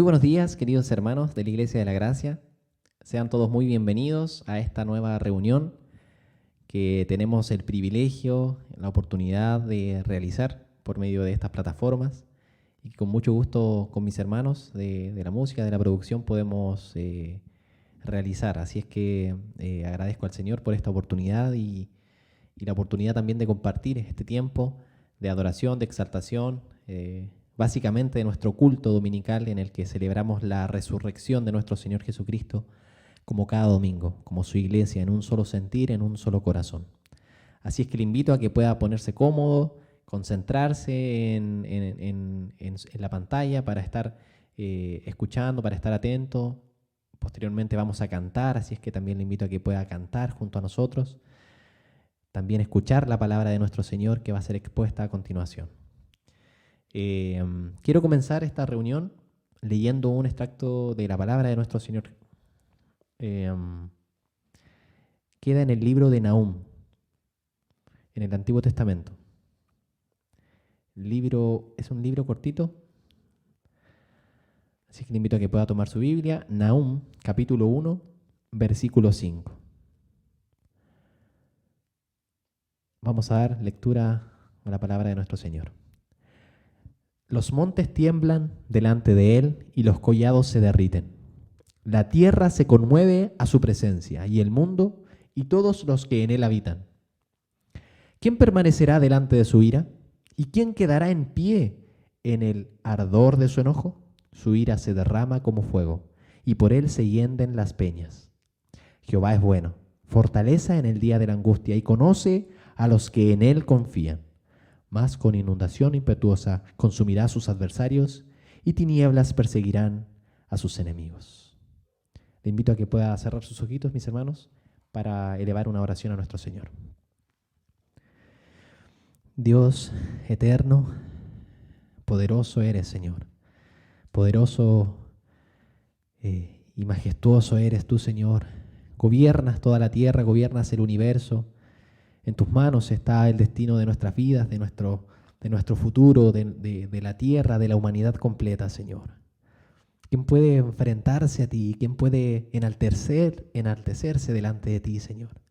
buenos días, queridos hermanos de la Iglesia de la Gracia. Sean todos muy bienvenidos a esta nueva reunión que tenemos el privilegio, la oportunidad de realizar por medio de estas plataformas y con mucho gusto con mis hermanos de la música, de la producción podemos realizar. Así es que agradezco al Señor por esta oportunidad y la oportunidad también de compartir este tiempo de adoración, de exaltación, básicamente de nuestro culto dominical en el que celebramos la resurrección de nuestro Señor Jesucristo como cada domingo, como su iglesia, en un solo sentir, en un solo corazón. Así es que le invito a que pueda ponerse cómodo, concentrarse en la pantalla para estar escuchando, para estar atento. Posteriormente vamos a cantar, así es que también le invito a que pueda cantar junto a nosotros. También escuchar la palabra de nuestro Señor que va a ser expuesta a continuación. Quiero comenzar esta reunión leyendo un extracto de la palabra de nuestro Señor. Queda en el libro de Nahum, en el Antiguo Testamento. Es un libro cortito, así que le invito a que pueda tomar su Biblia. Nahum, capítulo 1, versículo 5. Vamos a dar lectura a la palabra de nuestro Señor. Los montes tiemblan delante de él y los collados se derriten. La tierra se conmueve a su presencia y el mundo y todos los que en él habitan. ¿Quién permanecerá delante de su ira? ¿Y quién quedará en pie en el ardor de su enojo? Su ira se derrama como fuego y por él se hienden las peñas. Jehová es bueno, fortaleza en el día de la angustia y conoce a los que en él confían. Mas con inundación impetuosa consumirá a sus adversarios y tinieblas perseguirán a sus enemigos. Le invito a que pueda cerrar sus ojitos, mis hermanos, para elevar una oración a nuestro Señor. Dios eterno, poderoso eres, Señor. Poderoso y majestuoso eres tú, Señor. Gobiernas toda la tierra, gobiernas el universo. En tus manos está el destino de nuestras vidas, de nuestro futuro, de la tierra, de la humanidad completa, Señor. ¿Quién puede enfrentarse a ti? ¿Quién puede enaltecerse delante de ti, Señor?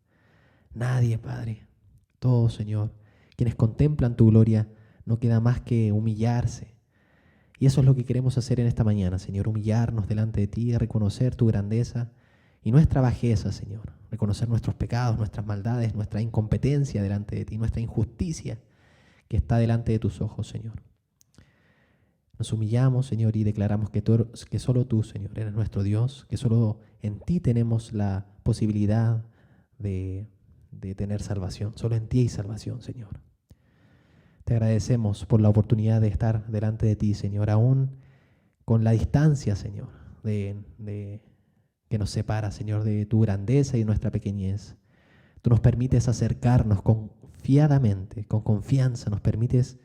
Nadie, Padre. Todos, Señor. Quienes contemplan tu gloria, no queda más que humillarse. Y eso es lo que queremos hacer en esta mañana, Señor. Humillarnos delante de ti, reconocer tu grandeza y nuestra bajeza, Señor. Reconocer nuestros pecados, nuestras maldades, nuestra incompetencia delante de ti, nuestra injusticia que está delante de tus ojos, Señor. Nos humillamos, Señor, y declaramos que solo tú, Señor, eres nuestro Dios, que solo en ti tenemos la posibilidad de tener salvación. Solo en ti hay salvación, Señor. Te agradecemos por la oportunidad de estar delante de ti, Señor, aún con la distancia, Señor, que nos separa, Señor, de tu grandeza y de nuestra pequeñez. Tú nos permites acercarnos confiadamente, con confianza, nos permites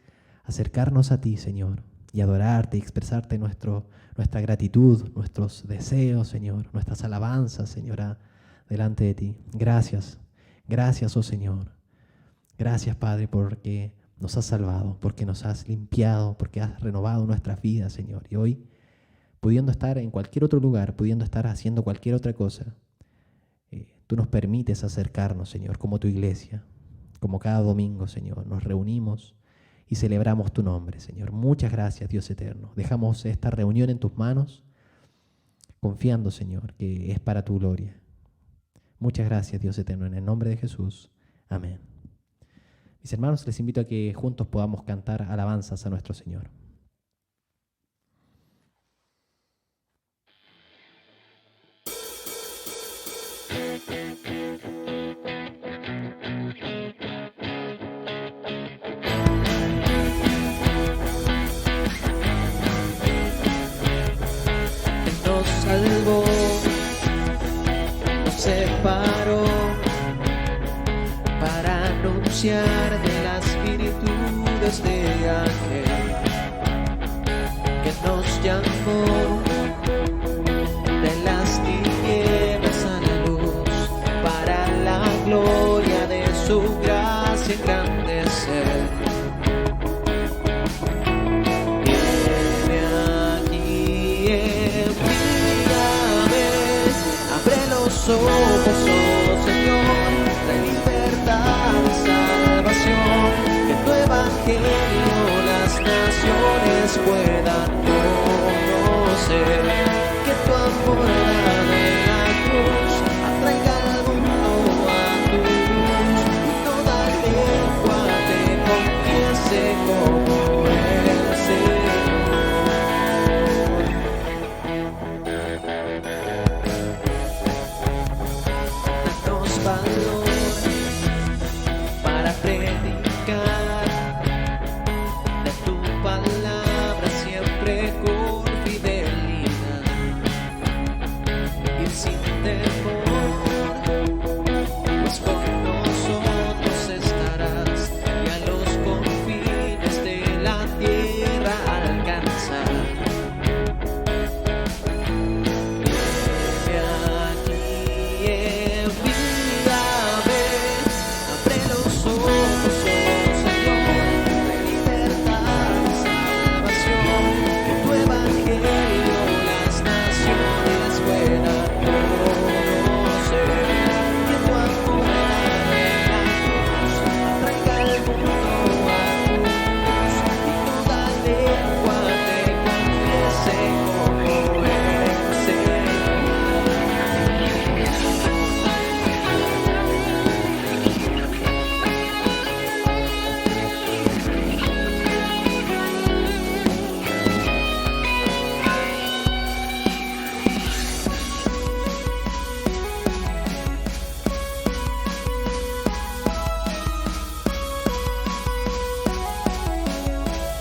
acercarnos a ti, Señor, y adorarte y expresarte nuestra gratitud, nuestros deseos, Señor, nuestras alabanzas, Señor, delante de ti. Gracias, oh Señor. Gracias, Padre, porque nos has salvado, porque nos has limpiado, porque has renovado nuestras vidas, Señor. Y hoy, pudiendo estar en cualquier otro lugar, pudiendo estar haciendo cualquier otra cosa, tú nos permites acercarnos, Señor, como tu iglesia, como cada domingo, Señor, nos reunimos y celebramos tu nombre, Señor. Muchas gracias, Dios eterno. Dejamos esta reunión en tus manos, confiando, Señor, que es para tu gloria. Muchas gracias, Dios eterno, en el nombre de Jesús. Amén. Mis hermanos, les invito a que juntos podamos cantar alabanzas a nuestro Señor. Nos salvó, nos separó para anunciar de las virtudes de aquel que nos llamó de las tinieblas a la luz para la gloria de su gracia engrandecer. Viene aquí ojos, oh Señor, trae libertad y salvación, que tu evangelio las naciones puedan conocer, que tu amor dado en la cruz atraiga al mundo a tu luz, y toda lengua te confiese como el Señor. Danos valor para predicar de tu palabra siempre con fidelidad, ir sin temor, pues con nosotros estarás y a los confines de la tierra alcanzar. Aquí en vida ven, abre los ojos, oh Señor, de libertad y salvación, que tu evangelio las naciones puedan conocer, que tu amor dado en la cruz atraiga al mundo a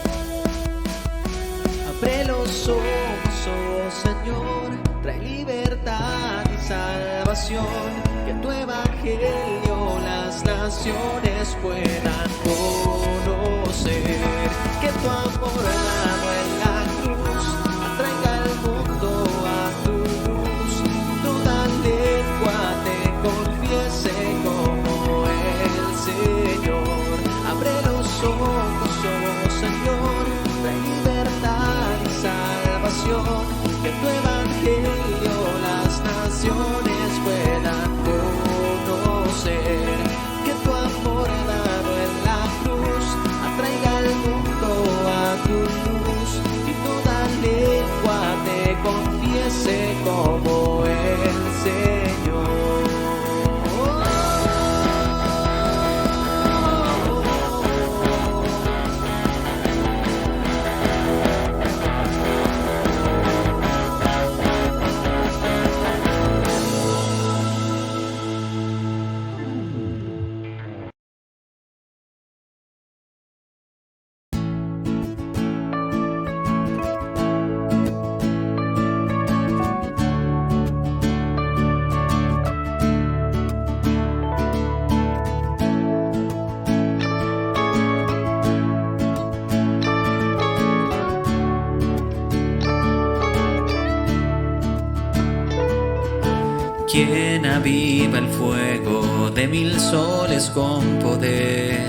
tu luz, y toda lengua te confiese como el Señor. Abre los ojos, oh Señor, trae libertad y salvación, que tu evangelio las naciones puedan conocer, que tu amor dado en la cruz atraiga al mundo a tu luz, toda lengua te confiese como el Señor. Abre los ojos, oh Señor, trae libertad y salvación, que tu evangelio las naciones puedan conocer, que tu amor dado en la cruz atraiga al mundo a tu luz, y toda lengua te confiese como el Señor. Quien aviva el fuego de 1000 soles con poder,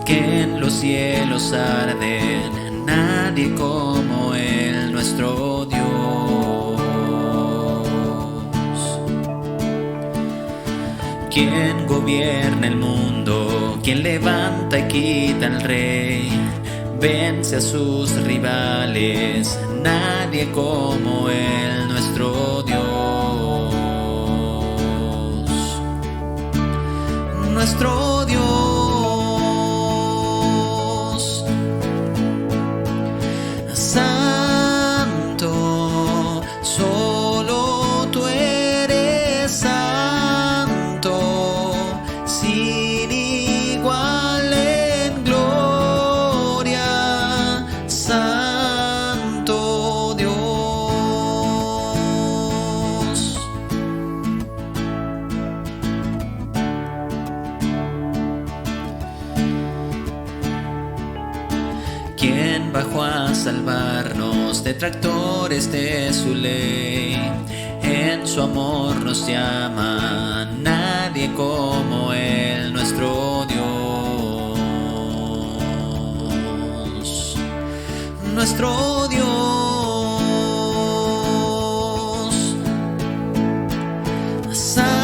que en los cielos arden, nadie como Él, nuestro Dios. Quien gobierna el mundo, quien levanta y quita al rey, vence a sus rivales, nadie como Él, nuestro Dios. Nuestro Dios, santo, solo tú eres santo, sin igual en gloria, santo Dios. Quien bajó a salvarnos, detractores de su ley, en su amor nos llama, nadie como Él, nuestro Dios. Nuestro Dios, santo.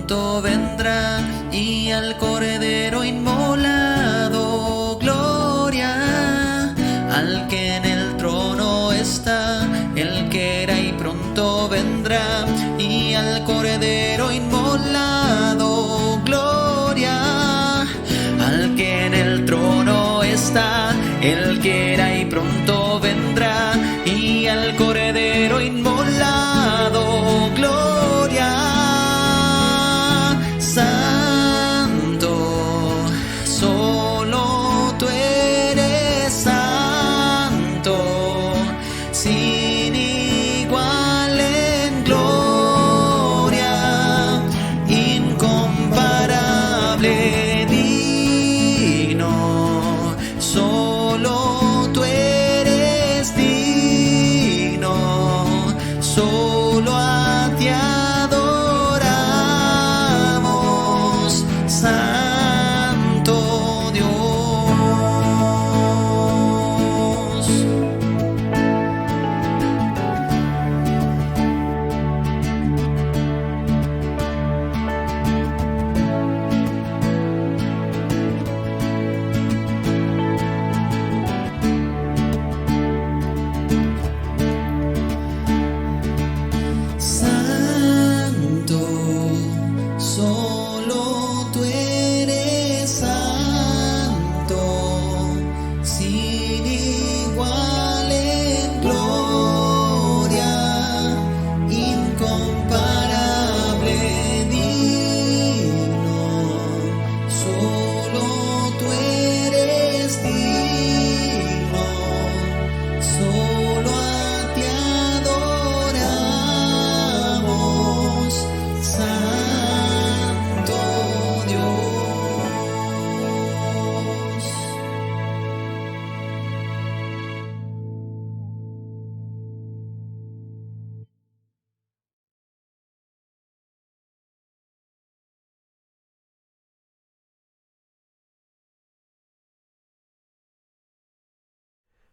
pronto vendrá, y al Cordero inmolado, gloria al que en el trono está, el que era y pronto vendrá, y al Cordero inmolado, gloria al que en el trono está, el que era y pronto vendrá, y al Cordero inmolado, gloria. Santo, solo tú eres santo, sin igual en gloria, incomparable, digno, solo tú eres digno, solo a ti adoramos, Santo Dios. Santo, solo tú eres santo, sin igual en gloria, incomparable, digno, solo tú eres digno, solo a ti adoramos, Santo Dios.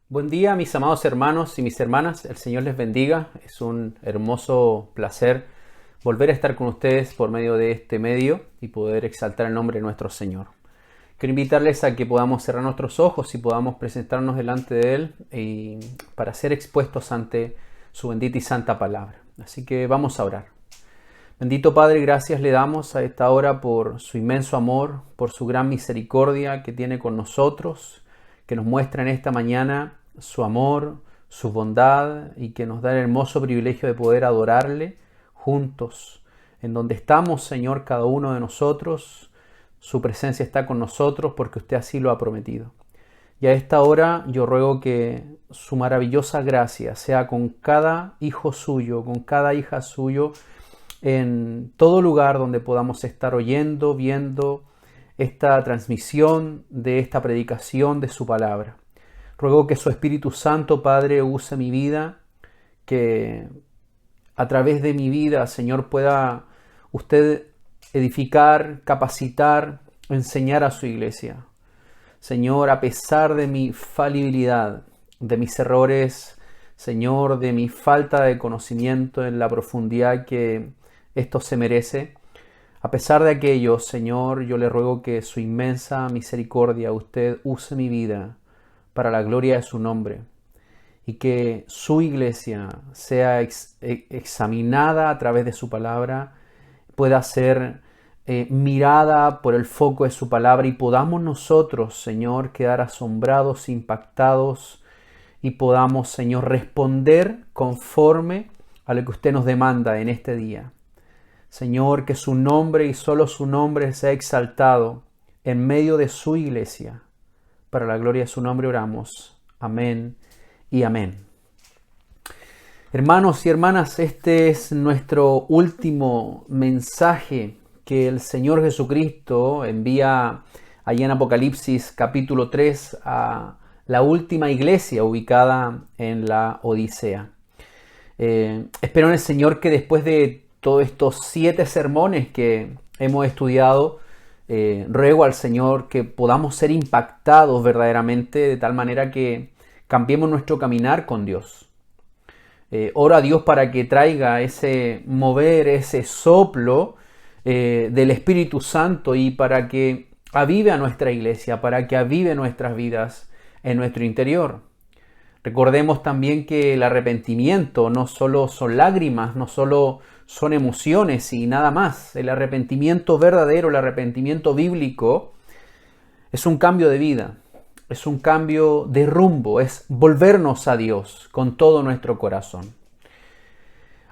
Buen día, mis amados hermanos y mis hermanas. El Señor les bendiga. Es un hermoso placer volver a estar con ustedes por medio de este medio y poder exaltar el nombre de nuestro Señor. Quiero invitarles a que podamos cerrar nuestros ojos y podamos presentarnos delante de Él y para ser expuestos ante su bendita y santa palabra. Así que vamos a orar. Bendito Padre, gracias le damos a esta hora por su inmenso amor, por su gran misericordia que tiene con nosotros, que nos muestra en esta mañana su amor, su bondad y que nos da el hermoso privilegio de poder adorarle juntos. En donde estamos, Señor, cada uno de nosotros, su presencia está con nosotros porque usted así lo ha prometido. Y a esta hora yo ruego que su maravillosa gracia sea con cada hijo suyo, con cada hija suyo, en todo lugar donde podamos estar oyendo, viendo esta transmisión de esta predicación de su palabra. Ruego que su Espíritu Santo, Padre, use mi vida, que a través de mi vida, Señor, pueda usted edificar, capacitar, enseñar a su iglesia. Señor, a pesar de mi falibilidad, de mis errores, Señor, de mi falta de conocimiento en la profundidad que esto se merece, a pesar de aquello, Señor, yo le ruego que su inmensa misericordia usted use mi vida para la gloria de su nombre y que su iglesia sea examinada a través de su palabra, pueda ser mirada por el foco de su palabra y podamos nosotros, Señor, quedar asombrados, impactados y podamos, Señor, responder conforme a lo que usted nos demanda en este día. Señor, que su nombre y solo su nombre sea exaltado en medio de su iglesia. Para la gloria de su nombre oramos. Amén y amén. Hermanos y hermanas, este es nuestro último mensaje que el Señor Jesucristo envía allá en Apocalipsis capítulo 3 a la última iglesia ubicada en la Odisea. Espero en el Señor que después de todos estos 7 sermones que hemos estudiado, ruego al Señor que podamos ser impactados verdaderamente de tal manera que cambiemos nuestro caminar con Dios. Oro a Dios para que traiga ese mover, ese soplo del Espíritu Santo y para que avive a nuestra iglesia, para que avive nuestras vidas en nuestro interior. Recordemos también que el arrepentimiento no solo son lágrimas, no solo son emociones y nada más. El arrepentimiento verdadero, el arrepentimiento bíblico, es un cambio de vida, es un cambio de rumbo, es volvernos a Dios con todo nuestro corazón.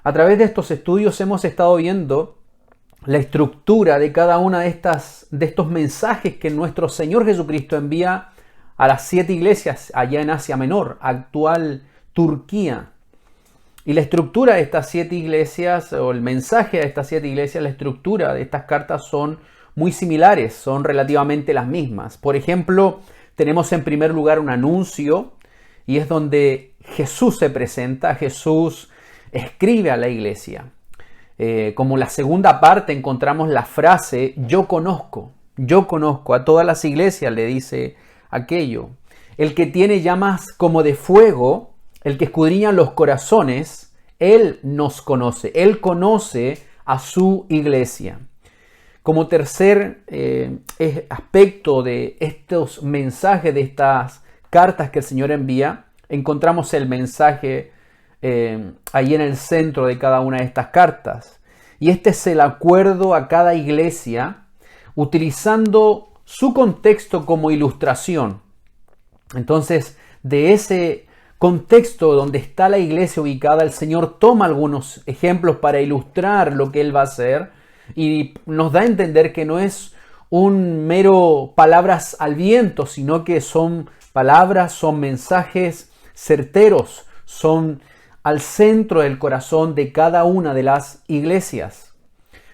A través de estos estudios hemos estado viendo la estructura de cada una de estos mensajes que nuestro Señor Jesucristo envía a las 7 iglesias allá en Asia Menor, actual Turquía. Y la estructura de estas 7 iglesias, o el mensaje de estas 7 iglesias, la estructura de estas cartas son muy similares, son relativamente las mismas. Por ejemplo, tenemos en primer lugar un anuncio, y es donde Jesús se presenta, Jesús escribe a la iglesia. Como la segunda parte encontramos la frase, yo conozco a todas las iglesias, le dice aquello. El que tiene llamas como de fuego, el que escudriña los corazones, Él nos conoce. Él conoce a su iglesia. Como tercer aspecto de estos mensajes, de estas cartas que el Señor envía, encontramos el mensaje ahí en el centro de cada una de estas cartas. Y este es el acuerdo a cada iglesia, utilizando su contexto como ilustración. Entonces, de ese contexto donde está la iglesia ubicada, el Señor toma algunos ejemplos para ilustrar lo que Él va a hacer y nos da a entender que no es un mero palabras al viento, sino que son palabras, son mensajes certeros, son al centro del corazón de cada una de las iglesias.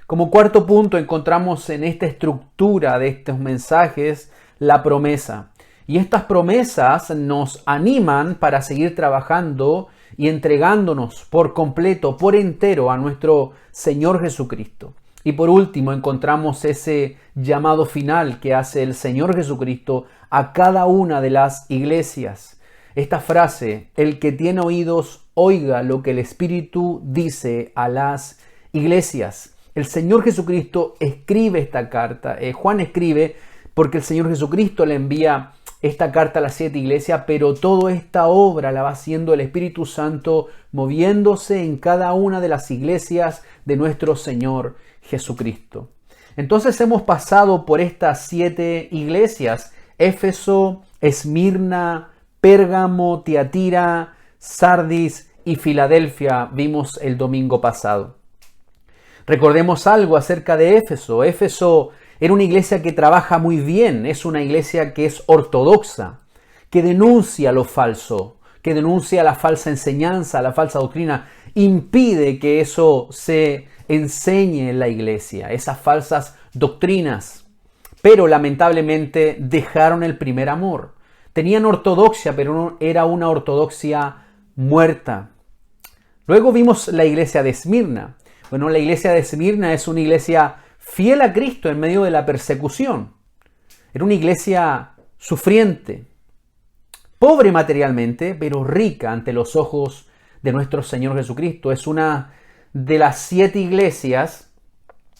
Como cuarto punto encontramos en esta estructura de estos mensajes la promesa. Y estas promesas nos animan para seguir trabajando y entregándonos por completo, por entero a nuestro Señor Jesucristo. Y por último encontramos ese llamado final que hace el Señor Jesucristo a cada una de las iglesias. Esta frase, el que tiene oídos, oiga lo que el Espíritu dice a las iglesias. El Señor Jesucristo escribe esta carta. Juan escribe porque el Señor Jesucristo le envía esta carta a las 7 iglesias, pero toda esta obra la va haciendo el Espíritu Santo moviéndose en cada una de las iglesias de nuestro Señor Jesucristo. Entonces hemos pasado por estas 7 iglesias: Éfeso, Esmirna, Pérgamo, Tiatira, Sardis y Filadelfia, vimos el domingo pasado. Recordemos algo acerca de Éfeso. Éfeso era una iglesia que trabaja muy bien, es una iglesia que es ortodoxa, que denuncia lo falso, que denuncia la falsa enseñanza, la falsa doctrina, impide que eso se enseñe en la iglesia, esas falsas doctrinas. Pero lamentablemente dejaron el primer amor. Tenían ortodoxia, pero era una ortodoxia muerta. Luego vimos la iglesia de Esmirna. Bueno, la iglesia de Esmirna es una iglesia fiel a Cristo en medio de la persecución. Era una iglesia sufriente, pobre materialmente, pero rica ante los ojos de nuestro Señor Jesucristo. Es una de las 7 iglesias,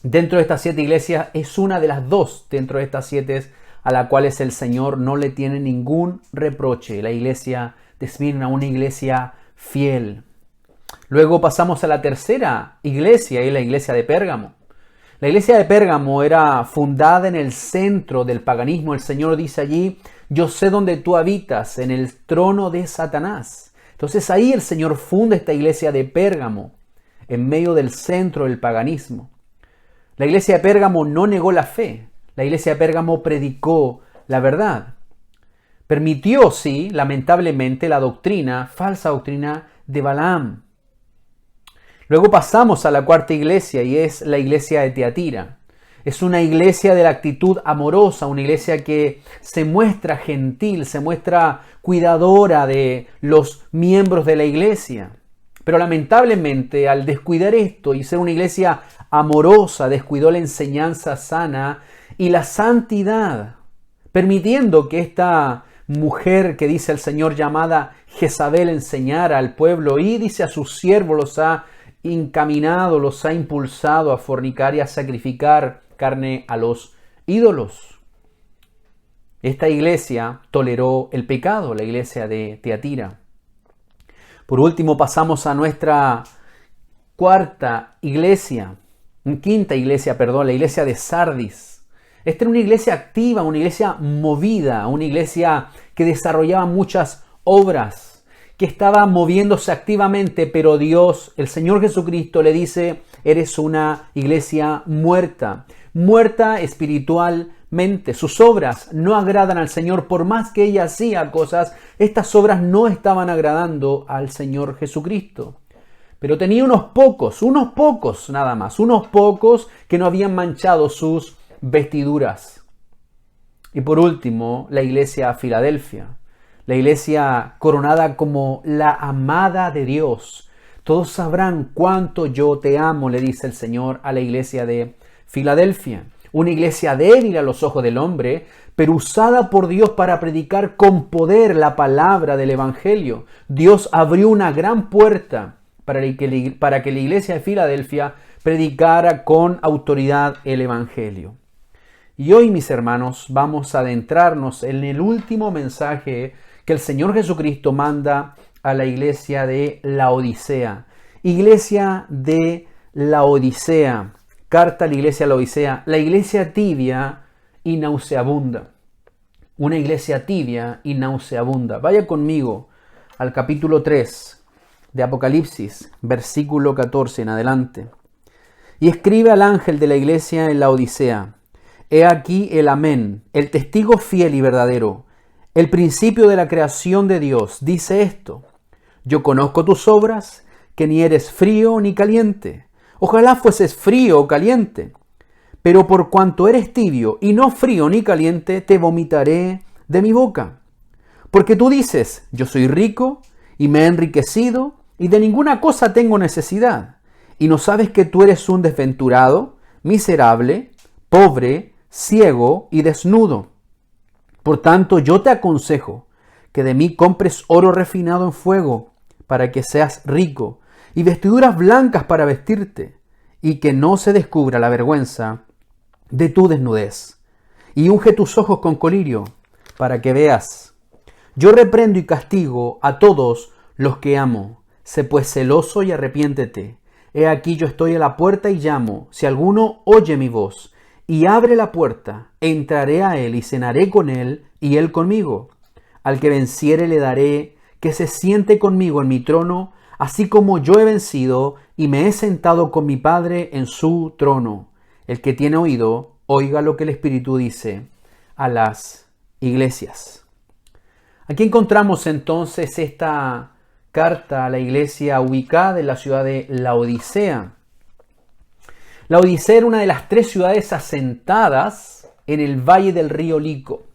dentro de estas 7 iglesias, es una de las 2 dentro de estas 7 a las cuales el Señor no le tiene ningún reproche. La iglesia de Esmirna, una iglesia fiel. Luego pasamos a la tercera iglesia, y la iglesia de Pérgamo. La iglesia de Pérgamo era fundada en el centro del paganismo. El Señor dice allí, yo sé dónde tú habitas, en el trono de Satanás. Entonces ahí el Señor funda esta iglesia de Pérgamo, en medio del centro del paganismo. La iglesia de Pérgamo no negó la fe. La iglesia de Pérgamo predicó la verdad. Permitió, sí, lamentablemente, la doctrina, falsa doctrina de Balaam. Luego pasamos a la cuarta iglesia y es la iglesia de Tiatira. Es una iglesia de la actitud amorosa, una iglesia que se muestra gentil, se muestra cuidadora de los miembros de la iglesia. Pero lamentablemente al descuidar esto y ser una iglesia amorosa, descuidó la enseñanza sana y la santidad, permitiendo que esta mujer que dice el Señor llamada Jezabel enseñara al pueblo y dice a sus siervos, los ha encaminado, los ha impulsado a fornicar y a sacrificar carne a los ídolos. Esta iglesia toleró el pecado, la iglesia de Tiatira. Por último, pasamos a nuestra quinta iglesia, la iglesia de Sardis. Esta era una iglesia activa, una iglesia movida, una iglesia que desarrollaba muchas obras, que estaba moviéndose activamente, pero Dios, el Señor Jesucristo, le dice: eres una iglesia muerta, muerta espiritualmente. Sus obras no agradan al Señor, por más que ella hacía cosas, estas obras no estaban agradando al Señor Jesucristo. Pero tenía unos pocos nada más, unos pocos que no habían manchado sus vestiduras. Y por último, la iglesia Filadelfia, la iglesia coronada como la amada de Dios. Todos sabrán cuánto yo te amo, le dice el Señor a la iglesia de Filadelfia. Una iglesia débil a los ojos del hombre, pero usada por Dios para predicar con poder la palabra del Evangelio. Dios abrió una gran puerta para que la iglesia de Filadelfia predicara con autoridad el Evangelio. Y hoy, mis hermanos, vamos a adentrarnos en el último mensaje que el Señor Jesucristo manda a la iglesia de Laodicea. Iglesia de Laodicea. Carta a la iglesia de Laodicea. La iglesia tibia y nauseabunda. Una iglesia tibia y nauseabunda. Vaya conmigo al capítulo 3 de Apocalipsis, versículo 14 en adelante. Y escribe al ángel de la iglesia en Laodicea: he aquí el amén, el testigo fiel y verdadero, el principio de la creación de Dios, dice esto: yo conozco tus obras, que ni eres frío ni caliente. Ojalá fueses frío o caliente. Pero por cuanto eres tibio y no frío ni caliente, te vomitaré de mi boca. Porque tú dices: yo soy rico y me he enriquecido y de ninguna cosa tengo necesidad. Y no sabes que tú eres un desventurado, miserable, pobre, ciego y desnudo. Por tanto, yo te aconsejo que de mí compres oro refinado en fuego, para que seas rico, y vestiduras blancas para vestirte, y que no se descubra la vergüenza de tu desnudez. Y unge tus ojos con colirio, para que veas. Yo reprendo y castigo a todos los que amo. Sé pues celoso y arrepiéntete. He aquí yo estoy a la puerta y llamo. Si alguno oye mi voz y abre la puerta, entraré a él y cenaré con él y él conmigo. Al que venciere le daré que se siente conmigo en mi trono, así como yo he vencido y me he sentado con mi Padre en su trono. El que tiene oído, oiga lo que el Espíritu dice a las iglesias. Aquí encontramos entonces esta carta a la iglesia ubicada en la ciudad de Laodicea. Laodicea era una de las 3 ciudades asentadas en el valle del río Lico.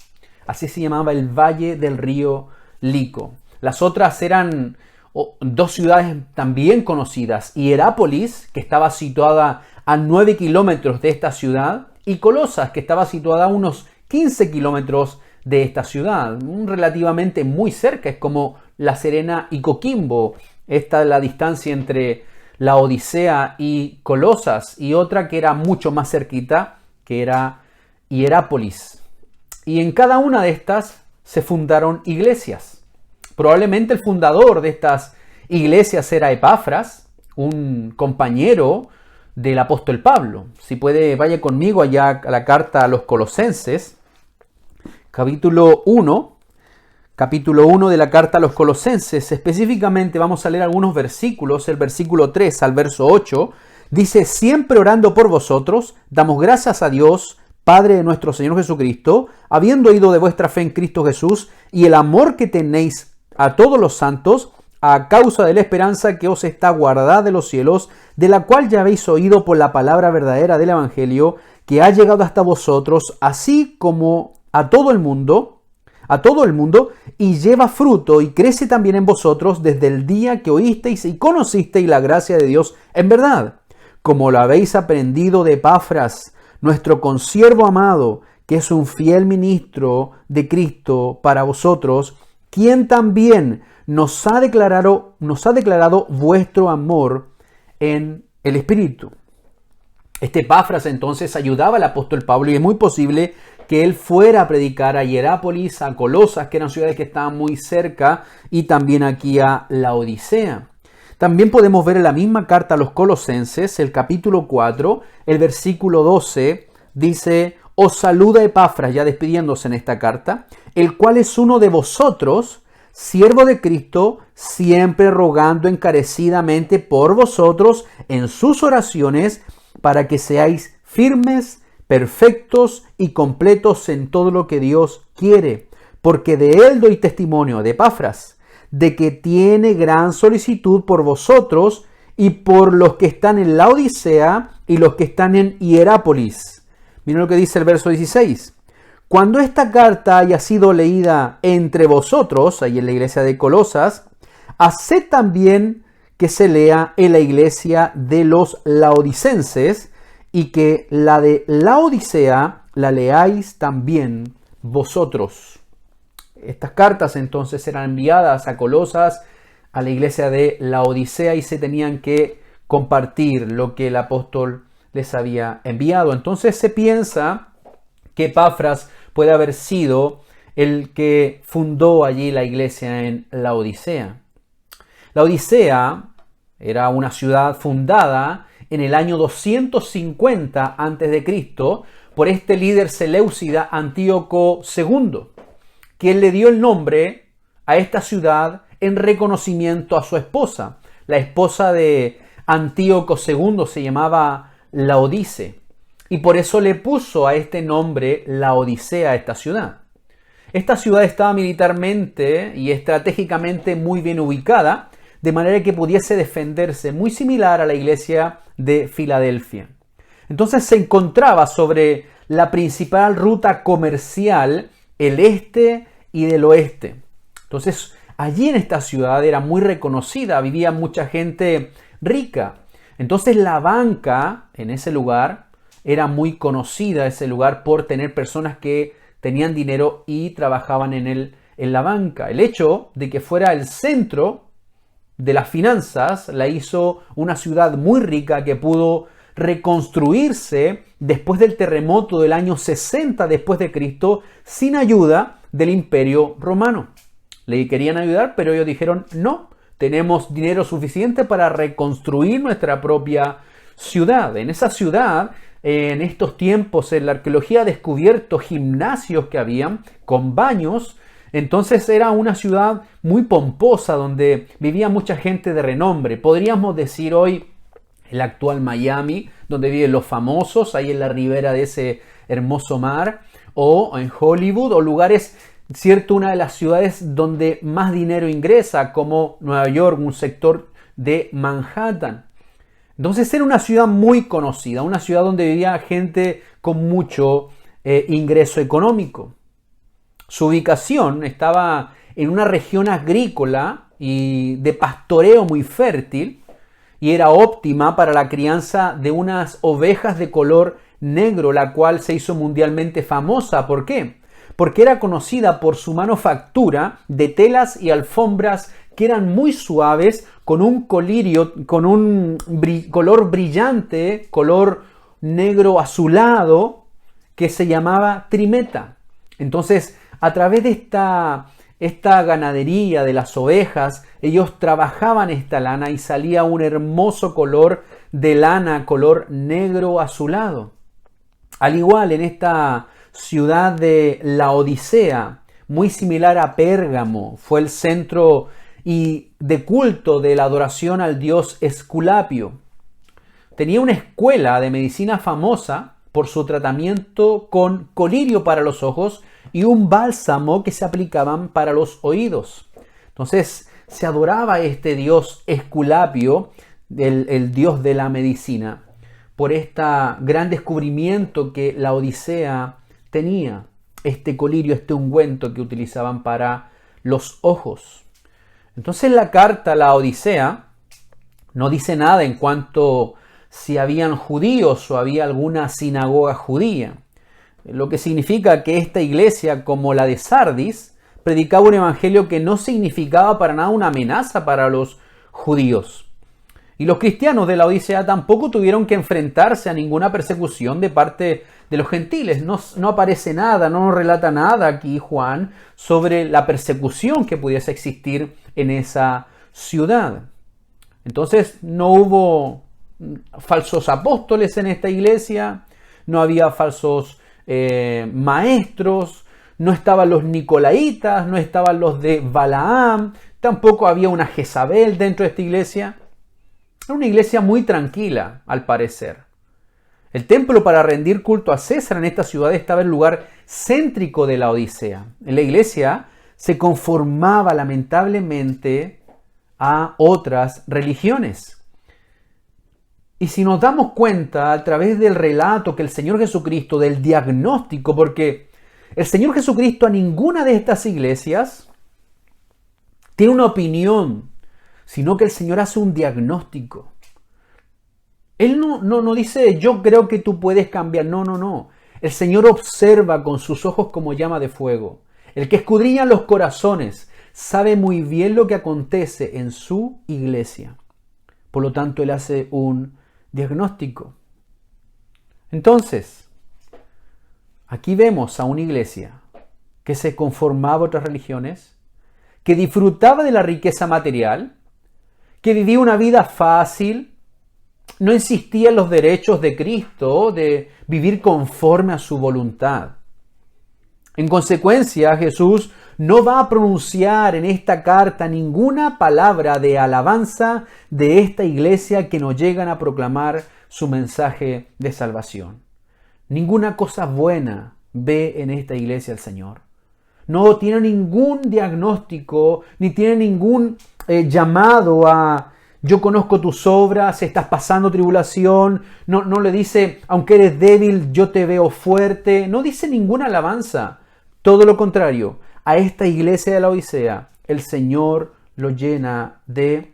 Así se llamaba el valle del río Lico. Las otras eran 2 ciudades también conocidas: Hierápolis, que estaba situada a 9 kilómetros de esta ciudad, y Colosas, que estaba situada a unos 15 kilómetros de esta ciudad, relativamente muy cerca. Es como La Serena y Coquimbo. Esta es la distancia entre Laodicea y Colosas, y otra que era mucho más cerquita, que era Hierápolis. Y en cada una de estas se fundaron iglesias. Probablemente el fundador de estas iglesias era Epafras, un compañero del apóstol Pablo. Si puede, vaya conmigo allá a la carta a los Colosenses, capítulo 1 de la carta a los Colosenses. Específicamente vamos a leer algunos versículos. El versículo 3 al verso 8 dice: siempre orando por vosotros, damos gracias a Dios, Padre de nuestro Señor Jesucristo, habiendo oído de vuestra fe en Cristo Jesús y el amor que tenéis a todos los santos, a causa de la esperanza que os está guardada de los cielos, de la cual ya habéis oído por la palabra verdadera del Evangelio, que ha llegado hasta vosotros, así como a todo el mundo, y lleva fruto y crece también en vosotros desde el día que oísteis y conocisteis la gracia de Dios en verdad, como lo habéis aprendido de Epafras, nuestro consiervo amado, que es un fiel ministro de Cristo para vosotros, quien también nos ha declarado vuestro amor en el Espíritu. Este Epafras entonces ayudaba al apóstol Pablo y es muy posible que él fuera a predicar a Hierápolis, a Colosas, que eran ciudades que estaban muy cerca, y también aquí a Laodicea. También podemos ver en la misma carta a los Colosenses, el capítulo 4, el versículo 12, dice: os saluda Epafras, ya despidiéndose en esta carta, el cual es uno de vosotros, siervo de Cristo, siempre rogando encarecidamente por vosotros en sus oraciones, para que seáis firmes, perfectos y completos en todo lo que Dios quiere. Porque de él doy testimonio, de Epafras, de que tiene gran solicitud por vosotros y por los que están en Laodicea y los que están en Hierápolis. Miren lo que dice el verso 16. Cuando esta carta haya sido leída entre vosotros, ahí en la iglesia de Colosas, haced también que se lea en la iglesia de los laodicenses y que la de Laodicea la leáis también vosotros. Estas cartas entonces eran enviadas a Colosas, a la iglesia de Laodicea, y se tenían que compartir lo que el apóstol les había enviado. Entonces se piensa que Epafras puede haber sido el que fundó allí la iglesia en Laodicea. Laodicea era una ciudad fundada en el año 250 a.C. por este líder seleucida Antíoco II, quien le dio el nombre a esta ciudad en reconocimiento a su esposa. La esposa de Antíoco II se llamaba Laodice, y por eso le puso a este nombre Laodicea a esta ciudad. Esta ciudad estaba militarmente y estratégicamente muy bien ubicada, de manera que pudiese defenderse, muy similar a la iglesia de Filadelfia. Entonces se encontraba sobre la principal ruta comercial, el este y del oeste. Entonces allí en esta ciudad era muy reconocida, vivía mucha gente rica. Entonces la banca en ese lugar era muy conocida, ese lugar, por tener personas que tenían dinero y trabajaban en la banca. El hecho de que fuera el centro de las finanzas la hizo una ciudad muy rica que pudo reconstruirse después del terremoto del año 60 después de Cristo sin ayuda del Imperio Romano. Le querían ayudar, pero ellos dijeron: no, tenemos dinero suficiente para reconstruir nuestra propia ciudad. En esa ciudad, en estos tiempos, en la arqueología ha descubierto gimnasios que habían con baños. Entonces era una ciudad muy pomposa donde vivía mucha gente de renombre. Podríamos decir hoy el actual Miami, donde viven los famosos, ahí en la ribera de ese hermoso mar, o en Hollywood, o lugares, cierto, una de las ciudades donde más dinero ingresa, como Nueva York, un sector de Manhattan. Entonces era una ciudad muy conocida, una ciudad donde vivía gente con mucho ingreso económico. Su ubicación estaba en una región agrícola y de pastoreo muy fértil, y era óptima para la crianza de unas ovejas de color negro, la cual se hizo mundialmente famosa. ¿Por qué? Porque era conocida por su manufactura de telas y alfombras que eran muy suaves, con un colirio, con un color brillante, color negro azulado, que se llamaba trimeta. Entonces, a través de esta ganadería de las ovejas, ellos trabajaban esta lana y salía un hermoso color de lana, color negro azulado. Al igual en esta ciudad de Laodicea, muy similar a Pérgamo, fue el centro y de culto de la adoración al dios Esculapio. Tenía una escuela de medicina famosa por su tratamiento con colirio para los ojos y un bálsamo que se aplicaban para los oídos. Entonces se adoraba a este dios Esculapio, el dios de la medicina, por este gran descubrimiento que la Odisea tenía, este colirio, este ungüento que utilizaban para los ojos. Entonces la carta a la Odisea no dice nada en cuanto si habían judíos o había alguna sinagoga judía, lo que significa que esta iglesia, como la de Sardis, predicaba un evangelio que no significaba para nada una amenaza para los judíos. Y los cristianos de la Odisea tampoco tuvieron que enfrentarse a ninguna persecución de parte de los gentiles. No aparece nada, no nos relata nada aquí Juan sobre la persecución que pudiese existir en esa ciudad. Entonces no hubo falsos apóstoles en esta iglesia, no había falsos maestros, no estaban los nicolaitas, no estaban los de Balaam, tampoco había una Jezabel dentro de esta iglesia. Era una iglesia muy tranquila, al parecer. El templo para rendir culto a César en esta ciudad estaba en el lugar céntrico de la Odisea. En la iglesia se conformaba lamentablemente a otras religiones. Y si nos damos cuenta a través del relato que el Señor Jesucristo, del diagnóstico, porque el Señor Jesucristo a ninguna de estas iglesias tiene una opinión, sino que el Señor hace un diagnóstico. Él no dice, yo creo que tú puedes cambiar. No. El Señor observa con sus ojos como llama de fuego. El que escudriña los corazones sabe muy bien lo que acontece en su iglesia. Por lo tanto, Él hace un diagnóstico. Entonces, aquí vemos a una iglesia que se conformaba a otras religiones, que disfrutaba de la riqueza material, que vivía una vida fácil, no insistía en los derechos de Cristo de vivir conforme a su voluntad. En consecuencia, Jesús no va a pronunciar en esta carta ninguna palabra de alabanza de esta iglesia que no llegan a proclamar su mensaje de salvación. Ninguna cosa buena ve en esta iglesia el Señor. No tiene ningún diagnóstico, ni tiene ningún llamado a yo conozco tus obras, estás pasando tribulación. No le dice, aunque eres débil, yo te veo fuerte. No dice ninguna alabanza. Todo lo contrario, a esta iglesia de la Odisea, el Señor lo llena de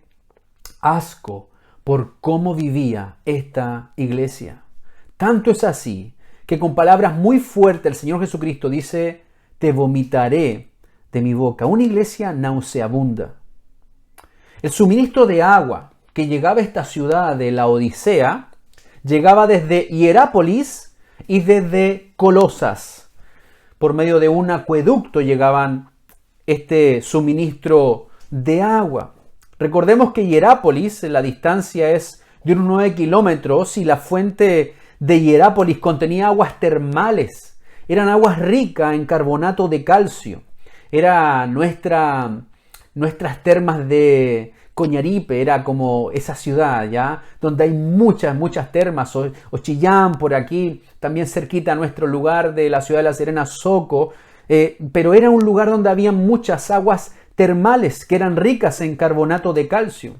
asco por cómo vivía esta iglesia. Tanto es así que con palabras muy fuertes el Señor Jesucristo dice, te vomitaré de mi boca. Una iglesia nauseabunda. El suministro de agua que llegaba a esta ciudad de la Odisea llegaba desde Hierápolis y desde Colosas. Por medio de un acueducto llegaban este suministro de agua. Recordemos que Hierápolis, la distancia es de unos 9 kilómetros y la fuente de Hierápolis contenía aguas termales. Eran aguas ricas en carbonato de calcio. Era nuestras termas de Coñaripe, era como esa ciudad, ¿ya? Donde hay muchas termas, o Chillán por aquí, también cerquita a nuestro lugar de la ciudad de La Serena, Soco, pero era un lugar donde había muchas aguas termales que eran ricas en carbonato de calcio.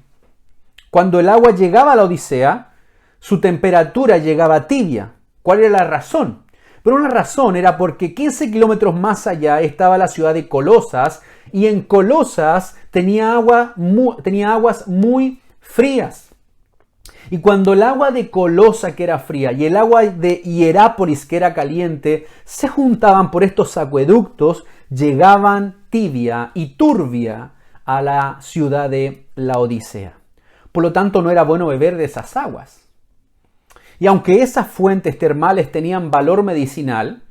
Cuando el agua llegaba a la Odisea, su temperatura llegaba tibia. ¿Cuál era la razón? Pero una razón era porque 15 kilómetros más allá estaba la ciudad de Colosas y en Colosas tenía aguas muy frías. Y cuando el agua de Colosa, que era fría, y el agua de Hierápolis, que era caliente, se juntaban por estos acueductos, llegaban tibia y turbia a la ciudad de la Odisea. Por lo tanto, no era bueno beber de esas aguas. Y aunque esas fuentes termales tenían valor medicinal,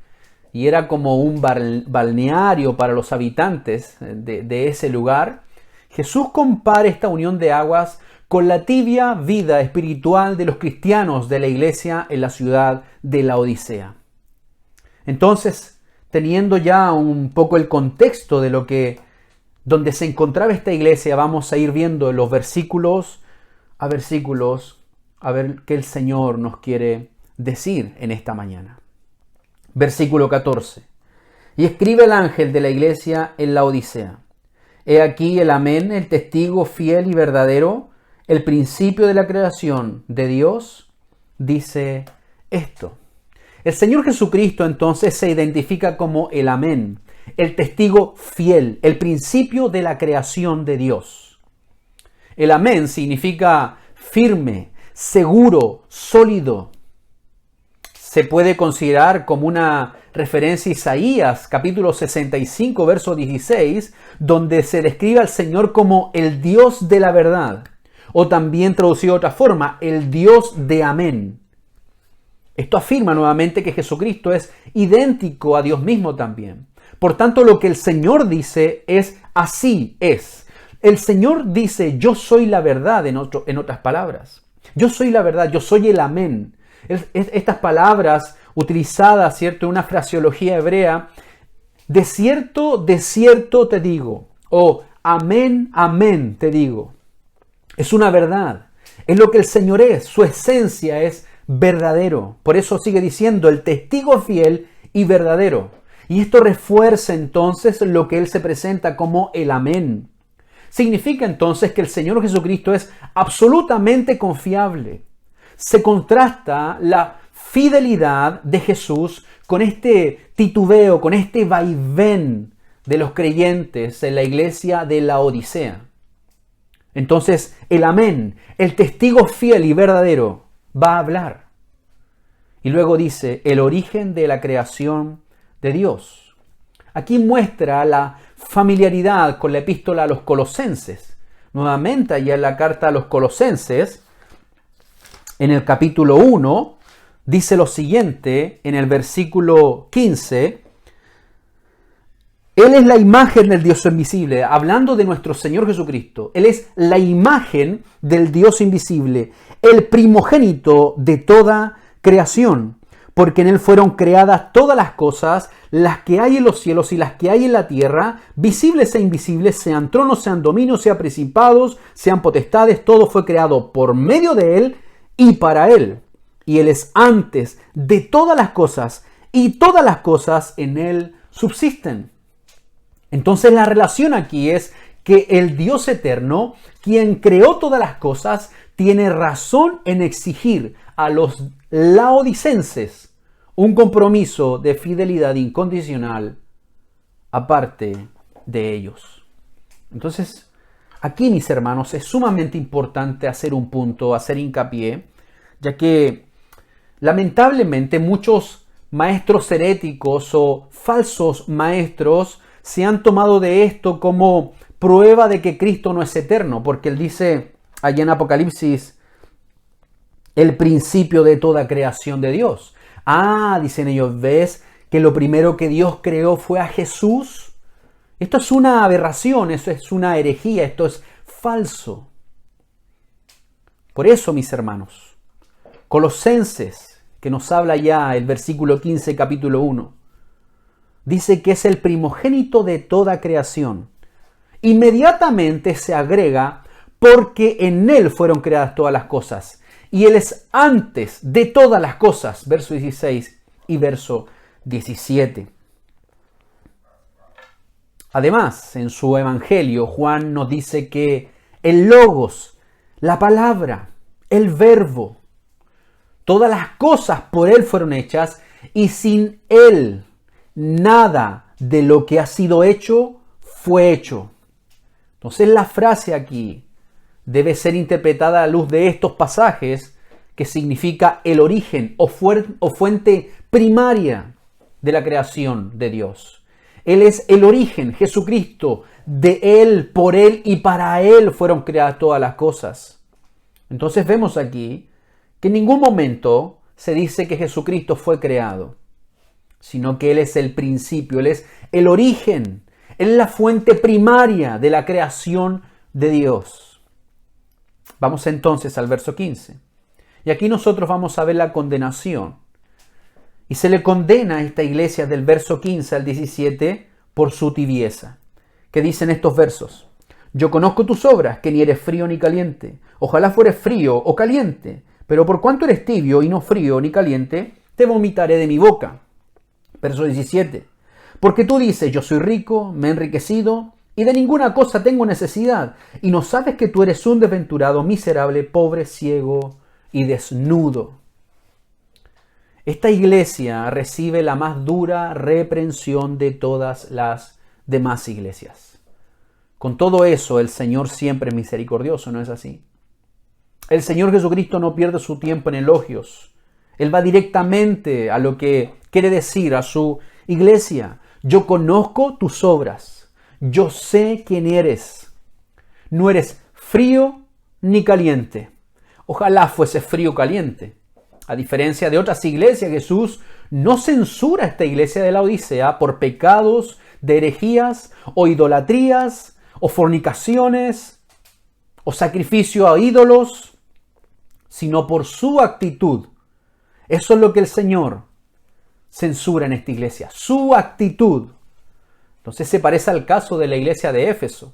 y era como un balneario para los habitantes de ese lugar, Jesús compara esta unión de aguas con la tibia vida espiritual de los cristianos de la iglesia en la ciudad de la Odisea. Entonces, teniendo ya un poco el contexto de donde se encontraba esta iglesia, vamos a ir viendo los versículos a ver qué el Señor nos quiere decir en esta mañana. Versículo 14. Y escribe el ángel de la iglesia en la Odisea. He aquí el Amén, el testigo fiel y verdadero, el principio de la creación de Dios, dice esto. El Señor Jesucristo entonces se identifica como el Amén, el testigo fiel, el principio de la creación de Dios. El Amén significa firme, seguro, sólido. Se puede considerar como una referencia a Isaías, capítulo 65, verso 16, donde se describe al Señor como el Dios de la verdad. O también traducido de otra forma, el Dios de amén. Esto afirma nuevamente que Jesucristo es idéntico a Dios mismo también. Por tanto, lo que el Señor dice es así es. El Señor dice, yo soy la verdad, en otras palabras. Yo soy la verdad, yo soy el amén. Estas palabras utilizadas, ¿cierto?, en una fraseología hebrea, de cierto te digo, o amén, amén te digo. Es una verdad, es lo que el Señor es, su esencia es verdadero. Por eso sigue diciendo el testigo fiel y verdadero. Y esto refuerza entonces lo que Él se presenta como el amén. Significa entonces que el Señor Jesucristo es absolutamente confiable. Se contrasta la fidelidad de Jesús con este titubeo, con este vaivén de los creyentes en la iglesia de la Odisea. Entonces el amén, el testigo fiel y verdadero, va a hablar. Y luego dice, el origen de la creación de Dios. Aquí muestra la familiaridad con la epístola a los Colosenses. Nuevamente, allá en la carta a los Colosenses, en el capítulo 1, dice lo siguiente, en el versículo 15, Él es la imagen del Dios invisible, hablando de nuestro Señor Jesucristo. Él es la imagen del Dios invisible, el primogénito de toda creación, porque en Él fueron creadas todas las cosas, las que hay en los cielos y las que hay en la tierra, visibles e invisibles, sean tronos, sean dominios, sean principados, sean potestades, todo fue creado por medio de Él y para Él. Y Él es antes de todas las cosas, y todas las cosas en Él subsisten. Entonces la relación aquí es que el Dios eterno, quien creó todas las cosas, tiene razón en exigir a los laodicenses un compromiso de fidelidad incondicional aparte de ellos. Entonces, aquí, mis hermanos, es sumamente importante hacer un punto, hacer hincapié, ya que lamentablemente muchos maestros heréticos o falsos maestros se han tomado de esto como prueba de que Cristo no es eterno, porque Él dice allá en Apocalipsis, el principio de toda creación de Dios. Dicen ellos, ¿ves que lo primero que Dios creó fue a Jesús? Esto es una aberración, esto es una herejía, esto es falso. Por eso, mis hermanos, Colosenses, que nos habla ya el versículo 15, capítulo 1, dice que es el primogénito de toda creación. Inmediatamente se agrega, porque en Él fueron creadas todas las cosas. Y Él es antes de todas las cosas. Verso 16 y verso 17. Además, en su evangelio, Juan nos dice que el Logos, la palabra, el verbo, todas las cosas por Él fueron hechas y sin Él nada de lo que ha sido hecho fue hecho. Entonces la frase aquí debe ser interpretada a la luz de estos pasajes, que significa el origen o fuente primaria de la creación de Dios. Él es el origen, Jesucristo, de Él, por Él y para Él fueron creadas todas las cosas. Entonces vemos aquí que en ningún momento se dice que Jesucristo fue creado, sino que Él es el principio, Él es el origen, Él es la fuente primaria de la creación de Dios. Vamos entonces al verso 15. Y aquí nosotros vamos a ver la condenación. Y se le condena a esta iglesia del verso 15 al 17 por su tibieza. ¿Qué dicen estos versos? Yo conozco tus obras, que ni eres frío ni caliente. Ojalá fueres frío o caliente. Pero por cuanto eres tibio y no frío ni caliente, te vomitaré de mi boca. Verso 17. Porque tú dices, yo soy rico, me he enriquecido, y de ninguna cosa tengo necesidad, y no sabes que tú eres un desventurado, miserable, pobre, ciego y desnudo. Esta iglesia recibe la más dura reprensión de todas las demás iglesias. Con todo eso, el Señor siempre es misericordioso, ¿no es así? El Señor Jesucristo no pierde su tiempo en elogios. Él va directamente a lo que quiere decir a su iglesia. Yo conozco tus obras. Yo sé quién eres. No eres frío ni caliente. Ojalá fuese frío o caliente. A diferencia de otras iglesias, Jesús no censura a esta iglesia de la Odisea por pecados de herejías o idolatrías o fornicaciones o sacrificio a ídolos, sino por su actitud. Eso es lo que el Señor censura en esta iglesia, su actitud. Entonces se parece al caso de la iglesia de Éfeso.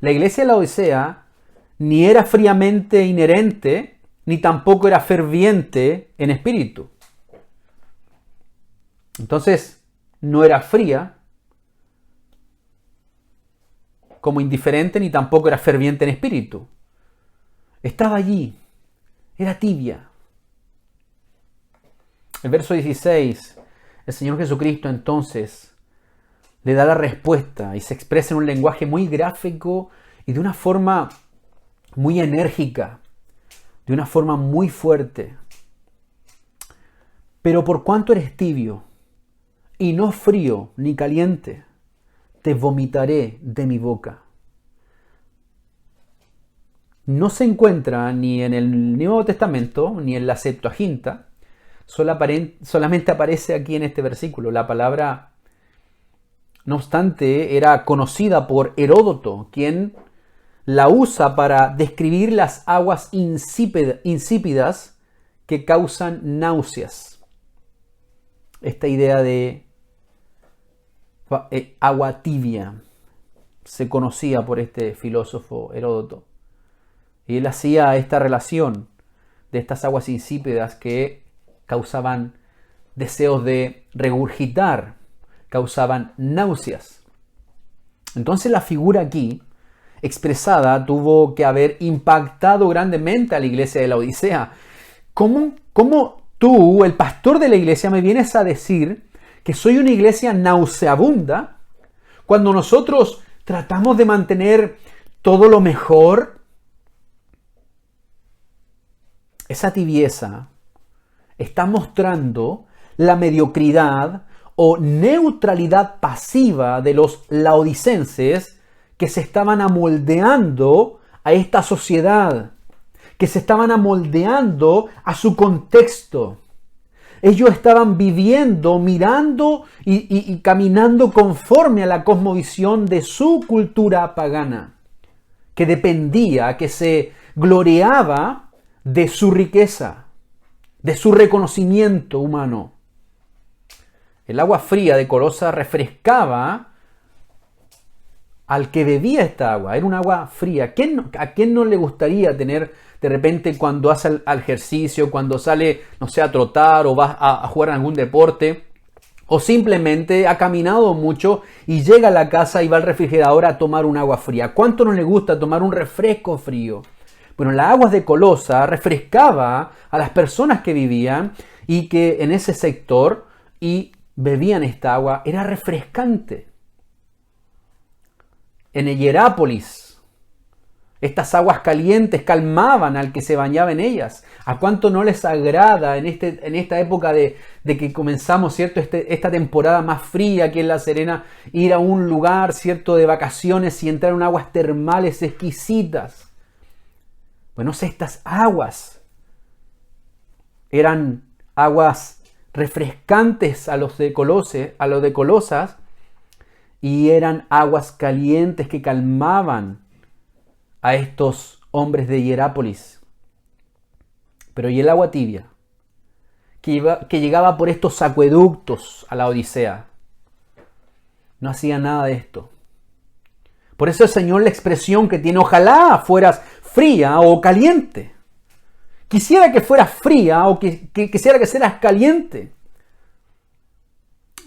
La iglesia de la Odisea ni era fríamente inherente, ni tampoco era ferviente en espíritu. Entonces, no era fría como indiferente, ni tampoco era ferviente en espíritu. Estaba allí, era tibia. El verso 16, el Señor Jesucristo entonces le da la respuesta y se expresa en un lenguaje muy gráfico y de una forma muy enérgica, de una forma muy fuerte. Pero por cuanto eres tibio y no frío ni caliente, te vomitaré de mi boca. No se encuentra ni en el Nuevo Testamento ni en la Septuaginta, solamente aparece aquí en este versículo. La palabra, no obstante, era conocida por Heródoto, quien la usa para describir las aguas insípidas que causan náuseas. Esta idea de agua tibia se conocía por este filósofo Heródoto. Y él hacía esta relación de estas aguas insípidas que causaban deseos de regurgitar, causaban náuseas. Entonces la figura aquí expresada tuvo que haber impactado grandemente a la iglesia de la Odisea. ¿Cómo tú, el pastor de la iglesia, me vienes a decir que soy una iglesia nauseabunda cuando nosotros tratamos de mantener todo lo mejor? Esa tibieza está mostrando la mediocridad o neutralidad pasiva de los laodicenses que se estaban amoldeando a esta sociedad, que se estaban amoldeando a su contexto. Ellos estaban viviendo, mirando y caminando conforme a la cosmovisión de su cultura pagana, que dependía, que se gloriaba de su riqueza, de su reconocimiento humano. El agua fría de Colosas refrescaba al que bebía esta agua. Era un agua fría. ¿A quién no le gustaría tener de repente cuando hace el ejercicio, cuando sale, no sé, a trotar o va a jugar en algún deporte, o simplemente ha caminado mucho y llega a la casa y va al refrigerador a tomar un agua fría? ¿Cuánto no le gusta tomar un refresco frío? Bueno, las aguas de Colosas refrescaba a las personas que vivían y que en ese sector y bebían esta agua. Era refrescante. En Hierápolis, estas aguas calientes calmaban al que se bañaba en ellas. ¿A cuánto no les agrada en esta época de que comenzamos, ¿cierto? Esta temporada más fría aquí en La Serena, ir a un lugar, ¿cierto?, de vacaciones y entrar en aguas termales exquisitas? Bueno, estas aguas eran aguas refrescantes a los de Colosas, y eran aguas calientes que calmaban a estos hombres de Hierápolis. Pero ¿y el agua tibia que llegaba por estos acueductos a la Odisea? No hacía nada de esto. Por eso el Señor, la expresión que tiene: ojalá fueras fría o caliente. Quisiera que fueras fría o quisiera que seas caliente.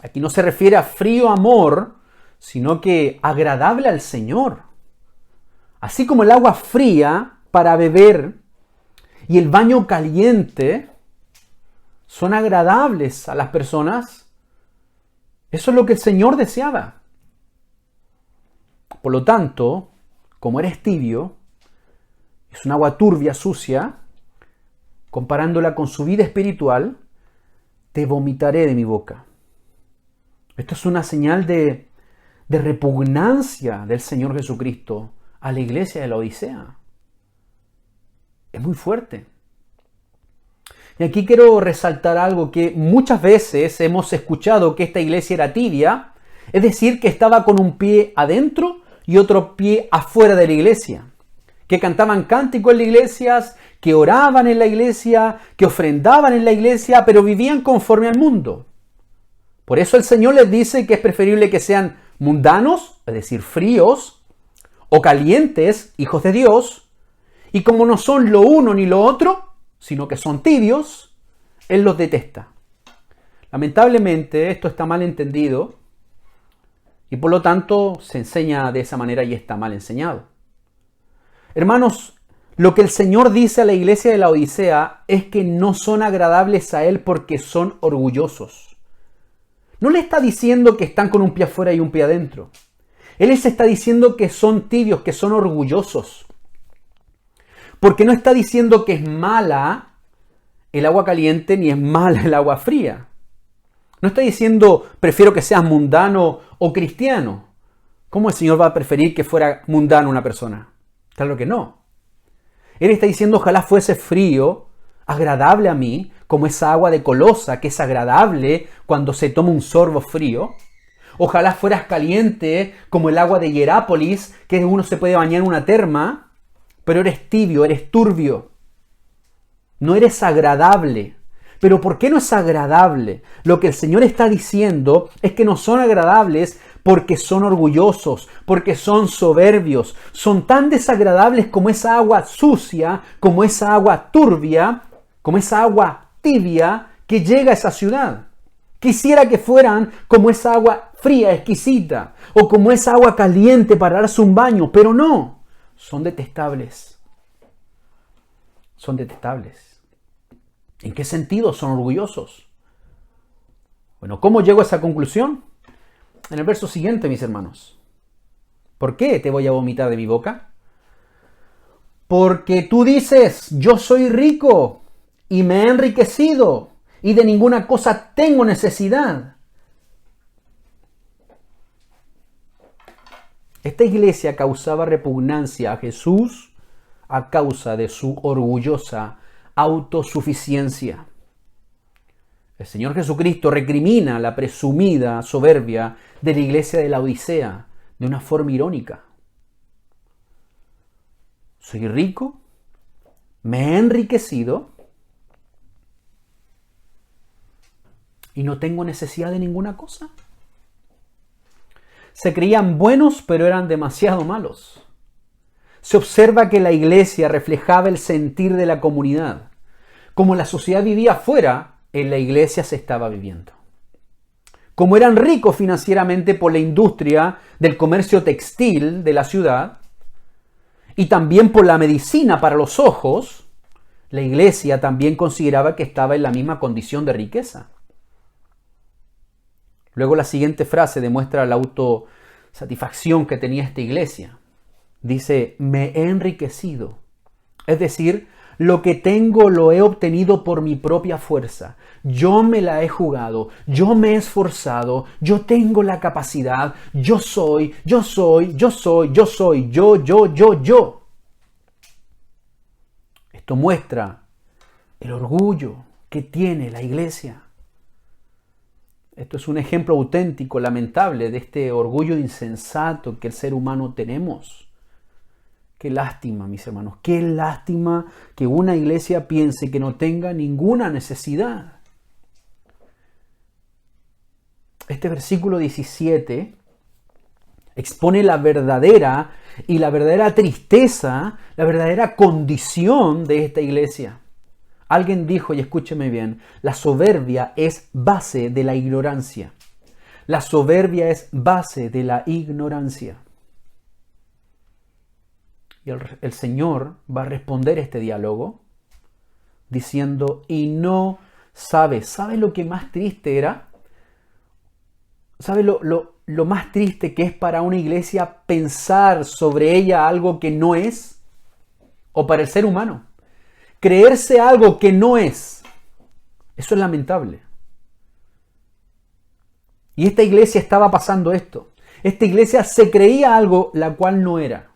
Aquí no se refiere a frío amor, sino que agradable al Señor. Así como el agua fría para beber y el baño caliente son agradables a las personas, eso es lo que el Señor deseaba. Por lo tanto, como eres tibio, es un agua turbia, sucia, comparándola con su vida espiritual, te vomitaré de mi boca. Esto es una señal de repugnancia del Señor Jesucristo a la iglesia de la Odisea. Es muy fuerte. Y aquí quiero resaltar algo que muchas veces hemos escuchado, que esta iglesia era tibia, es decir, que estaba con un pie adentro y otro pie afuera de la iglesia, que cantaban cánticos en las iglesias, que oraban en la iglesia, que ofrendaban en la iglesia, pero vivían conforme al mundo. Por eso el Señor les dice que es preferible que sean mundanos, es decir, fríos, o calientes, hijos de Dios, y como no son lo uno ni lo otro, sino que son tibios, Él los detesta. Lamentablemente esto está mal entendido y por lo tanto se enseña de esa manera y está mal enseñado. Hermanos, lo que el Señor dice a la iglesia de la Odisea es que no son agradables a Él porque son orgullosos. No le está diciendo que están con un pie afuera y un pie adentro. Él les está diciendo que son tibios, que son orgullosos. Porque no está diciendo que es mala el agua caliente ni es mala el agua fría. No está diciendo prefiero que seas mundano o cristiano. ¿Cómo el Señor va a preferir que fuera mundano una persona? Claro que no. Él está diciendo ojalá fuese frío, agradable a mí, como esa agua de Colosa que es agradable cuando se toma un sorbo frío. Ojalá fueras caliente como el agua de Hierápolis, que uno se puede bañar en una terma, pero eres tibio, eres turbio. No eres agradable. ¿Pero por qué no es agradable? Lo que el Señor está diciendo es que no son agradables porque son orgullosos, porque son soberbios. Son tan desagradables como esa agua sucia, como esa agua turbia, como esa agua tibia que llega a esa ciudad. Quisiera que fueran como esa agua fría, exquisita, o como esa agua caliente para darse un baño, pero no. Son detestables. Son detestables. ¿En qué sentido son orgullosos? Bueno, ¿cómo llego a esa conclusión? En el verso siguiente, mis hermanos. ¿Por qué te voy a vomitar de mi boca? Porque tú dices, yo soy rico y me he enriquecido y de ninguna cosa tengo necesidad. Esta iglesia causaba repugnancia a Jesús a causa de su orgullosa autosuficiencia. El Señor Jesucristo recrimina la presumida soberbia de la iglesia de la Odisea de una forma irónica. Soy rico, me he enriquecido y no tengo necesidad de ninguna cosa. Se creían buenos, pero eran demasiado malos. Se observa que la iglesia reflejaba el sentir de la comunidad. Como la sociedad vivía afuera, en la iglesia se estaba viviendo. Como eran ricos financieramente por la industria del comercio textil de la ciudad y también por la medicina para los ojos, la iglesia también consideraba que estaba en la misma condición de riqueza. Luego la siguiente frase demuestra la autosatisfacción que tenía esta iglesia. Dice, me he enriquecido. Es decir, lo que tengo lo he obtenido por mi propia fuerza. Yo me la he jugado, yo me he esforzado, yo tengo la capacidad, yo soy. Esto muestra el orgullo que tiene la iglesia. Esto es un ejemplo auténtico, lamentable, de este orgullo insensato que el ser humano tenemos. Qué lástima, mis hermanos, qué lástima que una iglesia piense que no tenga ninguna necesidad. Este versículo 17 expone la verdadera tristeza, la verdadera condición de esta iglesia. Alguien dijo, y escúcheme bien, la soberbia es base de la ignorancia. La soberbia es base de la ignorancia. Y el Señor va a responder este diálogo diciendo, y no sabes. ¿Sabe lo que más triste era? ¿Sabe lo más triste que es para una iglesia pensar sobre ella algo que no es? O para el ser humano. Creerse algo que no es. Eso es lamentable. Y esta iglesia estaba pasando esto. Esta iglesia se creía algo la cual no era.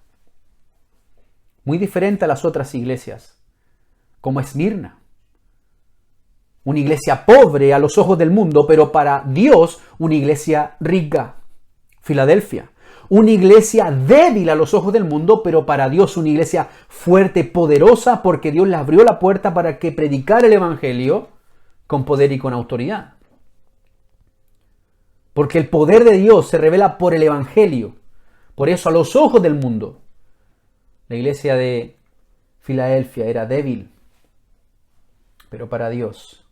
Muy diferente a las otras iglesias como Esmirna. Una iglesia pobre a los ojos del mundo, pero para Dios una iglesia rica. Filadelfia. Una iglesia débil a los ojos del mundo, pero para Dios una iglesia fuerte, poderosa, porque Dios le abrió la puerta para que predicara el evangelio con poder y con autoridad. Porque el poder de Dios se revela por el evangelio. Por eso a los ojos del mundo, la iglesia de Filadelfia era débil, pero para Dios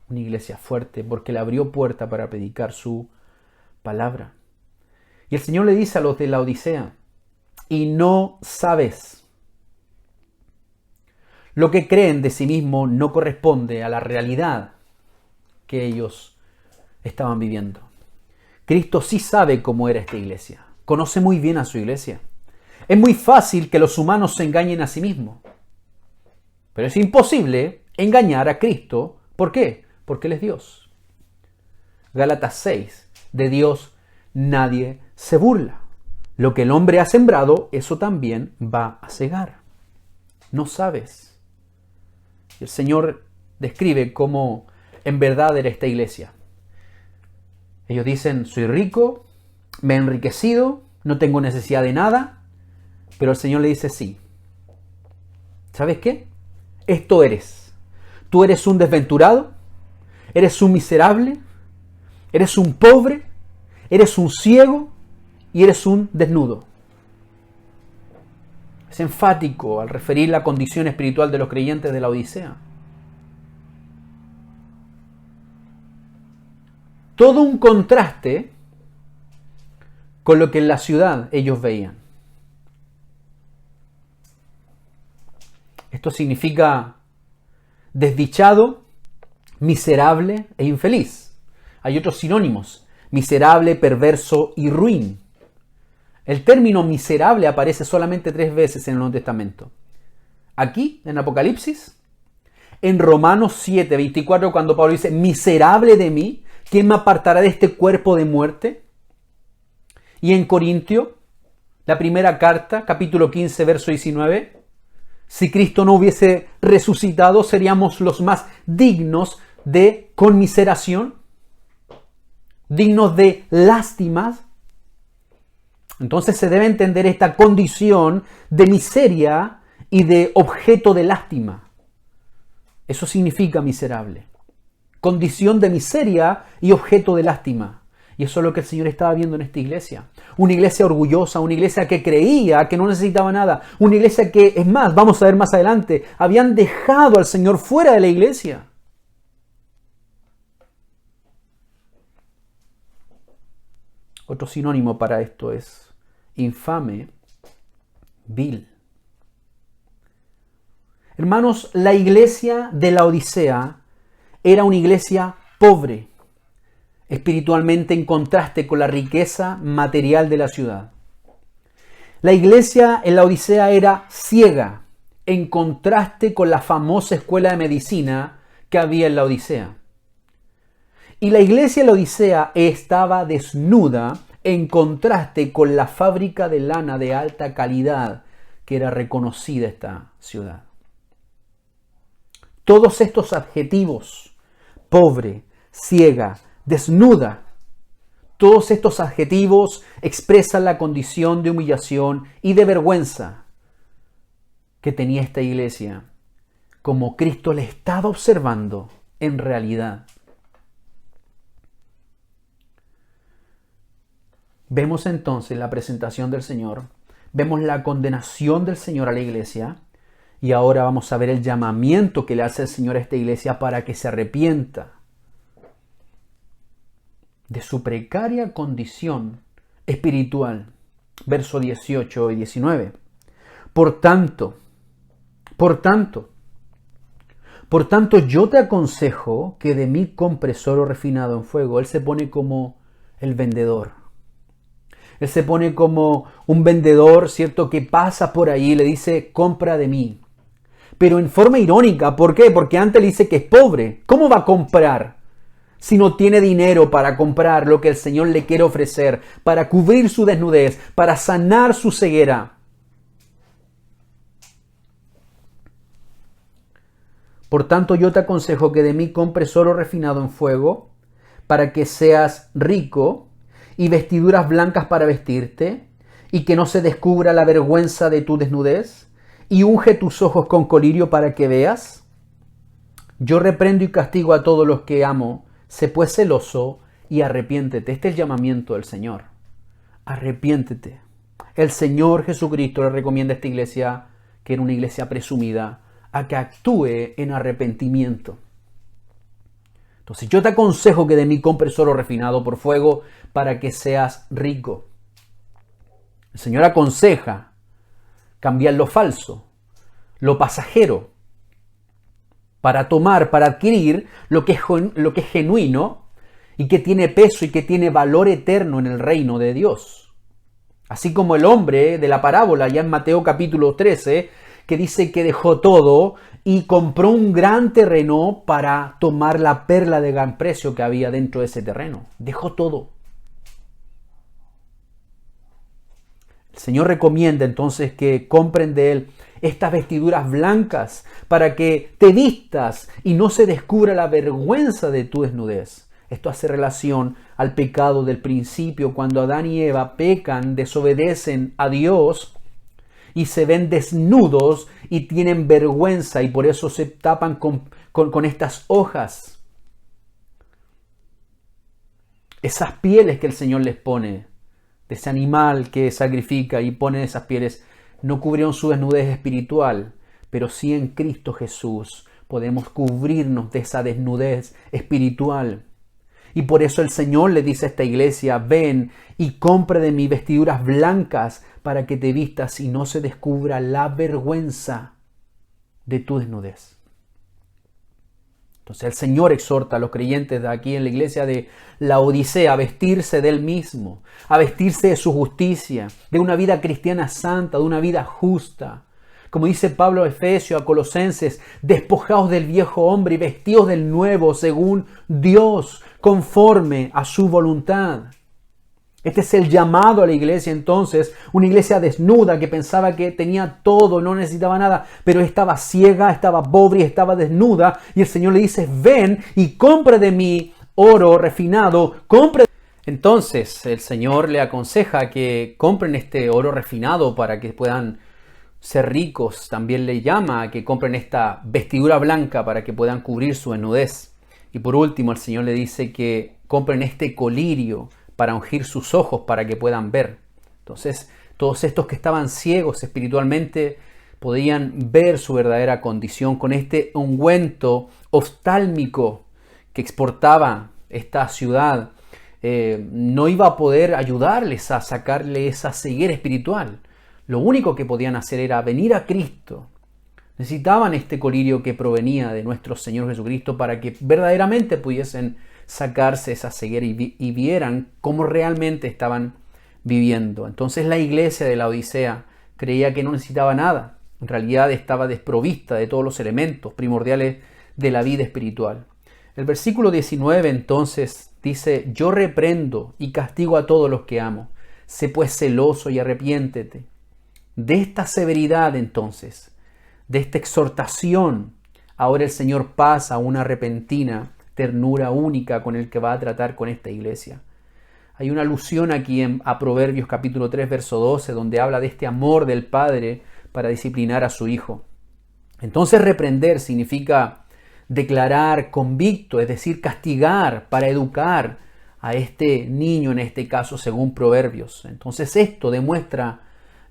una iglesia fuerte, porque le abrió puerta para predicar su palabra. Y el Señor le dice a los de la Odisea, y no sabes. Lo que creen de sí mismo no corresponde a la realidad que ellos estaban viviendo. Cristo sí sabe cómo era esta iglesia. Conoce muy bien a su iglesia. Es muy fácil que los humanos se engañen a sí mismos. Pero es imposible engañar a Cristo. ¿Por qué? Porque Él es Dios. Gálatas 6. De Dios nadie se burla. Lo que el hombre ha sembrado, eso también va a segar. No sabes. Y el Señor describe cómo en verdad era esta iglesia. Ellos dicen, soy rico, me he enriquecido, no tengo necesidad de nada. Pero el Señor le dice, sí. ¿Sabes qué? Esto eres. Tú eres un desventurado, eres un miserable, eres un pobre, eres un ciego y eres un desnudo. Es enfático al referir la condición espiritual de los creyentes de la Odisea. Todo un contraste con lo que en la ciudad ellos veían. Esto significa desdichado, miserable e infeliz. Hay otros sinónimos: miserable, perverso y ruin. El término miserable aparece solamente 3 veces en el Nuevo Testamento. Aquí, en Apocalipsis, en Romanos 7, 24, cuando Pablo dice, miserable de mí, ¿quién me apartará de este cuerpo de muerte? Y en Corintio, la primera carta, capítulo 15, verso 19, si Cristo no hubiese resucitado, seríamos los más dignos de conmiseración, dignos de lástimas. Entonces se debe entender esta condición de miseria y de objeto de lástima. Eso significa miserable. Condición de miseria y objeto de lástima. Y eso es lo que el Señor estaba viendo en esta iglesia. Una iglesia orgullosa, una iglesia que creía que no necesitaba nada. Una iglesia que, es más, vamos a ver más adelante, habían dejado al Señor fuera de la iglesia. Otro sinónimo para esto es infame, vil. Hermanos, la iglesia de la Odisea era una iglesia pobre, espiritualmente en contraste con la riqueza material de la ciudad. La iglesia en la Odisea era ciega, en contraste con la famosa escuela de medicina que había en la Odisea. Y la iglesia en la Odisea estaba desnuda, en contraste con la fábrica de lana de alta calidad que era reconocida esta ciudad. Todos estos adjetivos, pobre, ciega, desnuda, todos estos adjetivos expresan la condición de humillación y de vergüenza que tenía esta iglesia, como Cristo le estaba observando en realidad. Vemos entonces la presentación del Señor, vemos la condenación del Señor a la iglesia y ahora vamos a ver el llamamiento que le hace el Señor a esta iglesia para que se arrepienta de su precaria condición espiritual. Verso 18 y 19. Por tanto, yo te aconsejo que de mí compres oro refinado en fuego. Él se pone como el vendedor. Él se pone como un vendedor, ¿cierto?, que pasa por ahí y le dice, compra de mí. Pero en forma irónica, ¿por qué? Porque antes le dice que es pobre. ¿Cómo va a comprar si no tiene dinero para comprar lo que el Señor le quiere ofrecer, para cubrir su desnudez, para sanar su ceguera? Por tanto, yo te aconsejo que de mí compres oro refinado en fuego, para que seas rico, y vestiduras blancas para vestirte, y que no se descubra la vergüenza de tu desnudez, y unge tus ojos con colirio para que veas. Yo reprendo y castigo a todos los que amo. Sé pues celoso y arrepiéntete. Este es el llamamiento del Señor. Arrepiéntete. El Señor Jesucristo le recomienda a esta iglesia, que era una iglesia presumida, a que actúe en arrepentimiento. Entonces yo te aconsejo que de mí compres oro refinado por fuego para que seas rico. El Señor aconseja cambiar lo falso, lo pasajero, para tomar, para adquirir lo que es genuino y que tiene peso y que tiene valor eterno en el reino de Dios. Así como el hombre de la parábola, ya en Mateo capítulo 13, que dice que dejó todo y compró un gran terreno para tomar la perla de gran precio que había dentro de ese terreno. Dejó todo. El Señor recomienda entonces que compren de Él estas vestiduras blancas para que te vistas y no se descubra la vergüenza de tu desnudez. Esto hace relación al pecado del principio, cuando Adán y Eva pecan, desobedecen a Dios y se ven desnudos y tienen vergüenza y por eso se tapan con estas hojas. Esas pieles que el Señor les pone, de ese animal que sacrifica y pone esas pieles, no cubrieron su desnudez espiritual, pero sí en Cristo Jesús podemos cubrirnos de esa desnudez espiritual. Y por eso el Señor le dice a esta iglesia, ven y compre de mí vestiduras blancas para que te vistas y no se descubra la vergüenza de tu desnudez. Entonces el Señor exhorta a los creyentes de aquí en la iglesia de Laodicea a vestirse de Él mismo, a vestirse de su justicia, de una vida cristiana santa, de una vida justa. Como dice Pablo a Efesios, a Colosenses, despojaos del viejo hombre y vestidos del nuevo según Dios, conforme a su voluntad. Este es el llamado a la iglesia entonces, una iglesia desnuda que pensaba que tenía todo, no necesitaba nada, pero estaba ciega, estaba pobre y estaba desnuda. Y el Señor le dice, ven y compre de mí oro refinado, compre. Entonces el Señor le aconseja que compren este oro refinado para que puedan ser ricos. También le llama a que compren esta vestidura blanca para que puedan cubrir su desnudez. Y por último el Señor le dice que compren este colirio para ungir sus ojos para que puedan ver. Entonces, todos estos que estaban ciegos espiritualmente podían ver su verdadera condición con este ungüento oftálmico que exportaba esta ciudad. No iba a poder ayudarles a sacarle esa ceguera espiritual. Lo único que podían hacer era venir a Cristo. Necesitaban este colirio que provenía de nuestro Señor Jesucristo para que verdaderamente pudiesen sacarse esa ceguera y vieran cómo realmente estaban viviendo. Entonces la iglesia de Laodicea creía que no necesitaba nada. En realidad estaba desprovista de todos los elementos primordiales de la vida espiritual. El versículo 19 entonces dice, yo reprendo y castigo a todos los que amo. Sé pues celoso y arrepiéntete. De esta severidad entonces, de esta exhortación, ahora el Señor pasa a una repentina ternura única con el que va a tratar con esta iglesia. Hay una alusión aquí a Proverbios capítulo 3, verso 12, donde habla de este amor del Padre para disciplinar a su Hijo. Entonces reprender significa declarar convicto, es decir, castigar para educar a este niño, en este caso según Proverbios. Entonces esto demuestra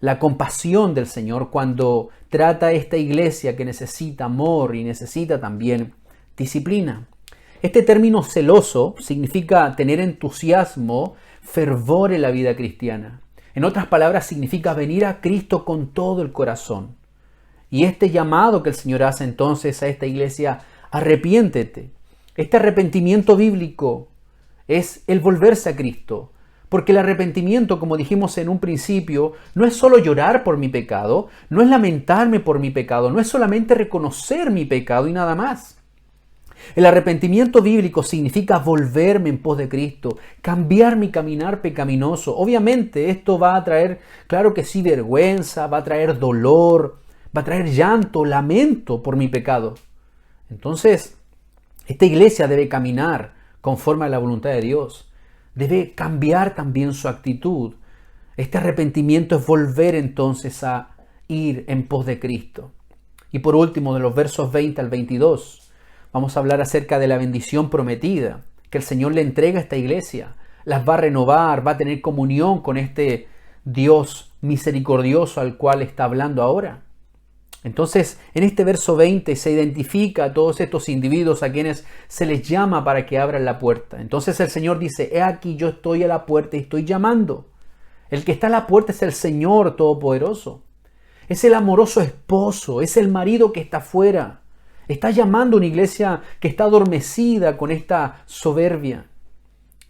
la compasión del Señor cuando trata a esta iglesia que necesita amor y necesita también disciplina. Este término celoso significa tener entusiasmo, fervor en la vida cristiana. En otras palabras, significa venir a Cristo con todo el corazón. Y este llamado que el Señor hace entonces a esta iglesia, arrepiéntete. Este arrepentimiento bíblico es el volverse a Cristo. Porque el arrepentimiento, como dijimos en un principio, no es solo llorar por mi pecado, no es lamentarme por mi pecado, no es solamente reconocer mi pecado y nada más. El arrepentimiento bíblico significa volverme en pos de Cristo, cambiar mi caminar pecaminoso. Obviamente esto va a traer, claro que sí, vergüenza, va a traer dolor, va a traer llanto, lamento por mi pecado. Entonces, esta iglesia debe caminar conforme a la voluntad de Dios. Debe cambiar también su actitud. Este arrepentimiento es volver entonces a ir en pos de Cristo. Y por último, de los versos 20 al 22, vamos a hablar acerca de la bendición prometida que el Señor le entrega a esta iglesia. Las va a renovar, va a tener comunión con este Dios misericordioso al cual está hablando ahora. Entonces, en este verso 20 se identifica a todos estos individuos a quienes se les llama para que abran la puerta. Entonces el Señor dice, he aquí yo estoy a la puerta y estoy llamando. El que está a la puerta es el Señor Todopoderoso. Es el amoroso esposo, es el marido que está afuera. Está llamando a una iglesia que está adormecida con esta soberbia.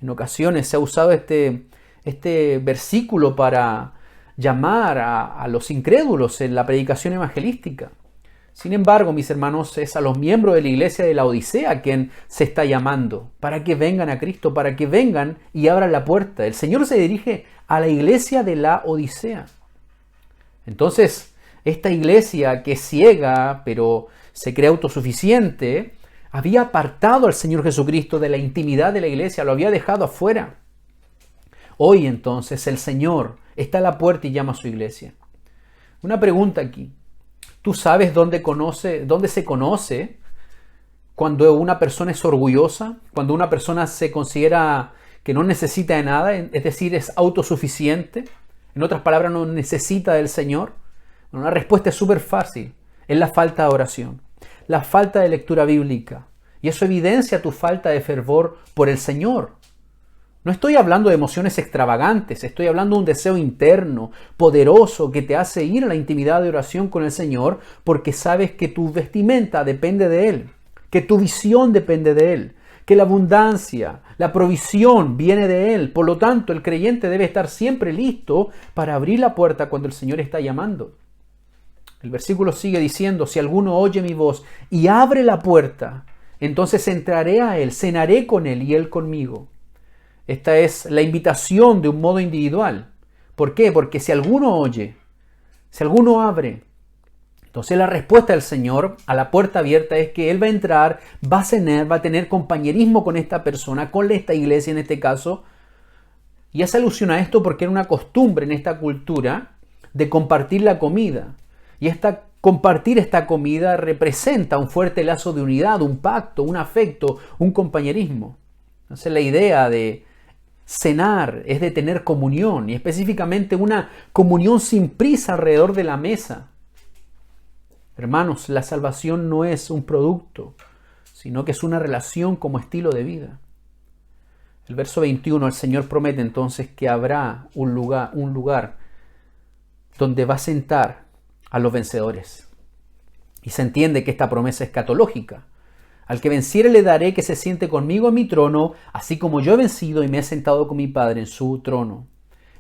En ocasiones se ha usado este versículo para llamar a los incrédulos en la predicación evangelística. Sin embargo, mis hermanos, es a los miembros de la iglesia de la Odisea a quien se está llamando para que vengan a Cristo, para que vengan y abran la puerta. El Señor se dirige a la iglesia de la Odisea. Entonces, esta iglesia que es ciega, pero se cree autosuficiente, había apartado al Señor Jesucristo de la intimidad de la iglesia, lo había dejado afuera. Hoy entonces el Señor está a la puerta y llama a su iglesia. Una pregunta aquí. ¿Tú sabes dónde se conoce cuando una persona es orgullosa? Cuando una persona se considera que no necesita de nada, es decir, es autosuficiente. En otras palabras, no necesita del Señor. Bueno, la respuesta es súper fácil. Es la falta de oración, la falta de lectura bíblica. Y eso evidencia tu falta de fervor por el Señor. No estoy hablando de emociones extravagantes, estoy hablando de un deseo interno, poderoso, que te hace ir a la intimidad de oración con el Señor porque sabes que tu vestimenta depende de Él, que tu visión depende de Él, que la abundancia, la provisión viene de Él. Por lo tanto, el creyente debe estar siempre listo para abrir la puerta cuando el Señor está llamando. El versículo sigue diciendo, si alguno oye mi voz y abre la puerta, entonces entraré a Él, cenaré con Él y Él conmigo. Esta es la invitación de un modo individual. ¿Por qué? Porque si alguno oye, si alguno abre, entonces la respuesta del Señor a la puerta abierta es que Él va a entrar, va a cenar, va a tener compañerismo con esta persona, con esta iglesia en este caso. Y hace alusión a esto porque era una costumbre en esta cultura de compartir la comida. Y compartir esta comida representa un fuerte lazo de unidad, un pacto, un afecto, un compañerismo. Entonces la idea de cenar es de tener comunión y específicamente una comunión sin prisa alrededor de la mesa. Hermanos, la salvación no es un producto, sino que es una relación como estilo de vida. El verso 21, el Señor promete entonces que habrá un lugar donde va a sentar a los vencedores. Y se entiende que esta promesa es escatológica. Al que venciere le daré que se siente conmigo en mi trono, así como yo he vencido y me he sentado con mi Padre en su trono.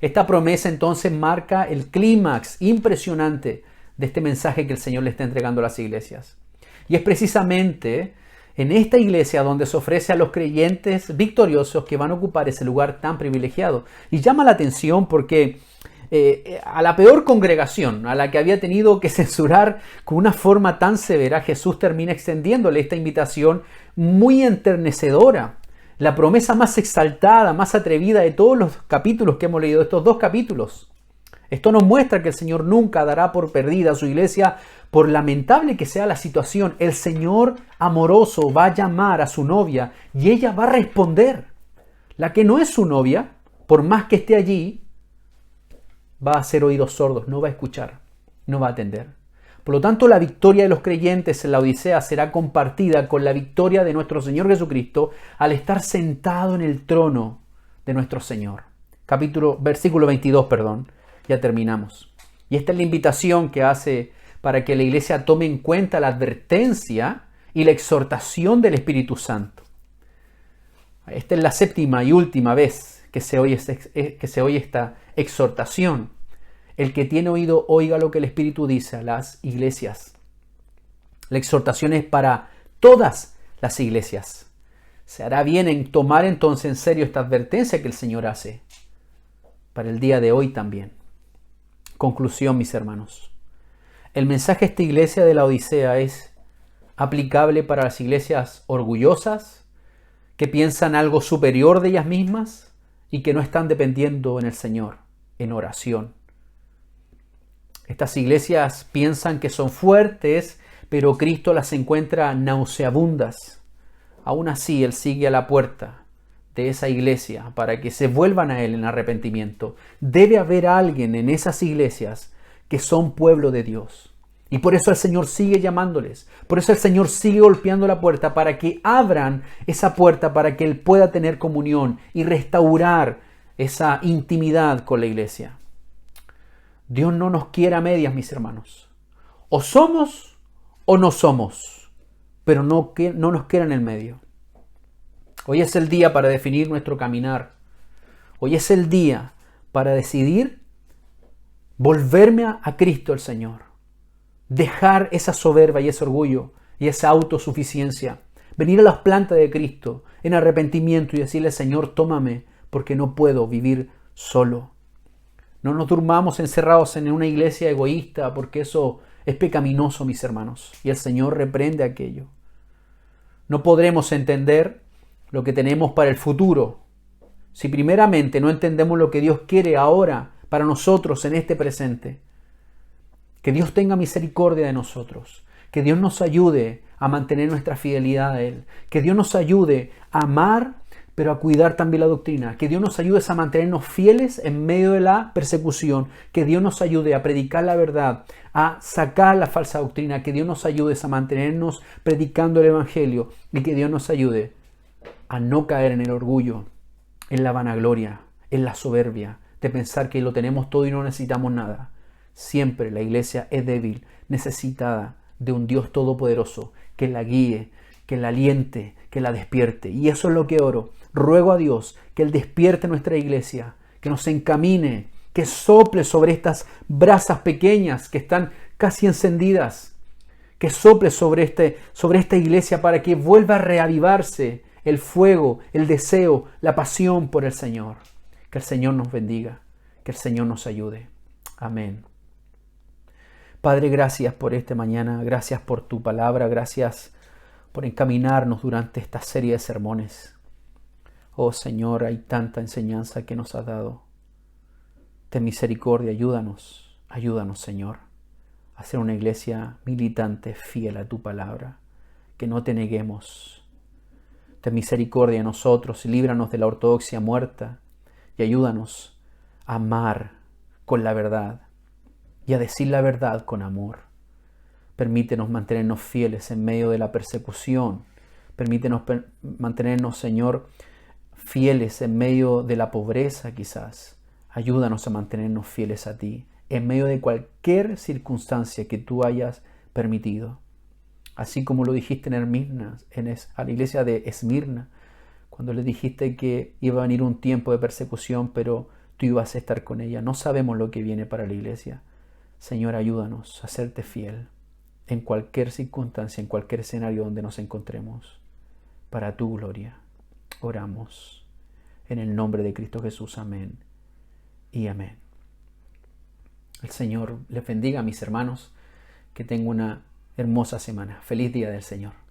Esta promesa entonces marca el clímax impresionante de este mensaje que el Señor le está entregando a las iglesias. Y es precisamente en esta iglesia donde se ofrece a los creyentes victoriosos que van a ocupar ese lugar tan privilegiado. Y llama la atención porque a la peor congregación, a la que había tenido que censurar con una forma tan severa, Jesús termina extendiéndole esta invitación muy enternecedora. La promesa más exaltada, más atrevida de todos los capítulos que hemos leído, estos 2 capítulos. Esto nos muestra que el Señor nunca dará por perdida a su iglesia, por lamentable que sea la situación. El Señor amoroso va a llamar a su novia y ella va a responder. La que no es su novia, por más que esté allí, va a hacer oídos sordos, no va a escuchar, no va a atender. Por lo tanto, la victoria de los creyentes en la Odisea será compartida con la victoria de nuestro Señor Jesucristo al estar sentado en el trono de nuestro Señor. Versículo 22, ya terminamos. Y esta es la invitación que hace para que la iglesia tome en cuenta la advertencia y la exhortación del Espíritu Santo. Esta es la 7ª y última vez que se oye esta exhortación. El que tiene oído, oiga lo que el Espíritu dice a las iglesias. La exhortación es para todas las iglesias. Se hará bien en tomar entonces en serio esta advertencia que el Señor hace para el día de hoy también. Conclusión, mis hermanos. El mensaje de esta iglesia de la Odisea es: aplicable para las iglesias orgullosas, que piensan algo superior de ellas mismas y que no están dependiendo en el Señor, en oración. Estas iglesias piensan que son fuertes, pero Cristo las encuentra nauseabundas. Aún así, Él sigue a la puerta de esa iglesia para que se vuelvan a Él en arrepentimiento. Debe haber alguien en esas iglesias que son pueblo de Dios. Y por eso el Señor sigue llamándoles. Por eso el Señor sigue golpeando la puerta para que abran esa puerta para que Él pueda tener comunión y restaurar esa intimidad con la iglesia. Dios no nos quiere a medias, mis hermanos. O somos o no somos, pero no nos quiere en el medio. Hoy es el día para definir nuestro caminar. Hoy es el día para decidir volverme a Cristo el Señor. Dejar esa soberbia y ese orgullo y esa autosuficiencia. Venir a las plantas de Cristo en arrepentimiento y decirle, Señor, tómame porque no puedo vivir solo. No nos durmamos encerrados en una iglesia egoísta porque eso es pecaminoso, mis hermanos. Y el Señor reprende aquello. No podremos entender lo que tenemos para el futuro si primeramente no entendemos lo que Dios quiere ahora para nosotros en este presente. Que Dios tenga misericordia de nosotros. Que Dios nos ayude a mantener nuestra fidelidad a Él. Que Dios nos ayude a amar, pero a cuidar también la doctrina. Que Dios nos ayude a mantenernos fieles en medio de la persecución. Que Dios nos ayude a predicar la verdad, a sacar la falsa doctrina. Que Dios nos ayude a mantenernos predicando el Evangelio. Y que Dios nos ayude a no caer en el orgullo, en la vanagloria, en la soberbia, de pensar que lo tenemos todo y no necesitamos nada. Siempre la iglesia es débil, necesitada de un Dios todopoderoso que la guíe, que la aliente, que la despierte. Y eso es lo que oro. Ruego a Dios que Él despierte nuestra iglesia, que nos encamine, que sople sobre estas brasas pequeñas que están casi encendidas, que sople sobre esta iglesia para que vuelva a reavivarse el fuego, el deseo, la pasión por el Señor. Que el Señor nos bendiga, que el Señor nos ayude. Amén. Padre, gracias por esta mañana, gracias por tu palabra, gracias por encaminarnos durante esta serie de sermones. Oh Señor, hay tanta enseñanza que nos has dado. Ten misericordia, ayúdanos Señor, a ser una iglesia militante, fiel a tu palabra, que no te neguemos. Ten misericordia de nosotros y líbranos de la ortodoxia muerta y ayúdanos a amar con la verdad y a decir la verdad con amor. Permítenos mantenernos fieles en medio de la persecución. Permítenos mantenernos, Señor, fieles en medio de la pobreza quizás. Ayúdanos a mantenernos fieles a ti en medio de cualquier circunstancia que tú hayas permitido. Así como lo dijiste en Esmirna, a la iglesia de Esmirna, cuando le dijiste que iba a venir un tiempo de persecución, pero tú ibas a estar con ella. No sabemos lo que viene para la iglesia. Señor, ayúdanos a serte fiel en cualquier circunstancia, en cualquier escenario donde nos encontremos, para tu gloria. Oramos en el nombre de Cristo Jesús. Amén y amén. El Señor les bendiga, mis hermanos, que tengan una hermosa semana. Feliz día del Señor.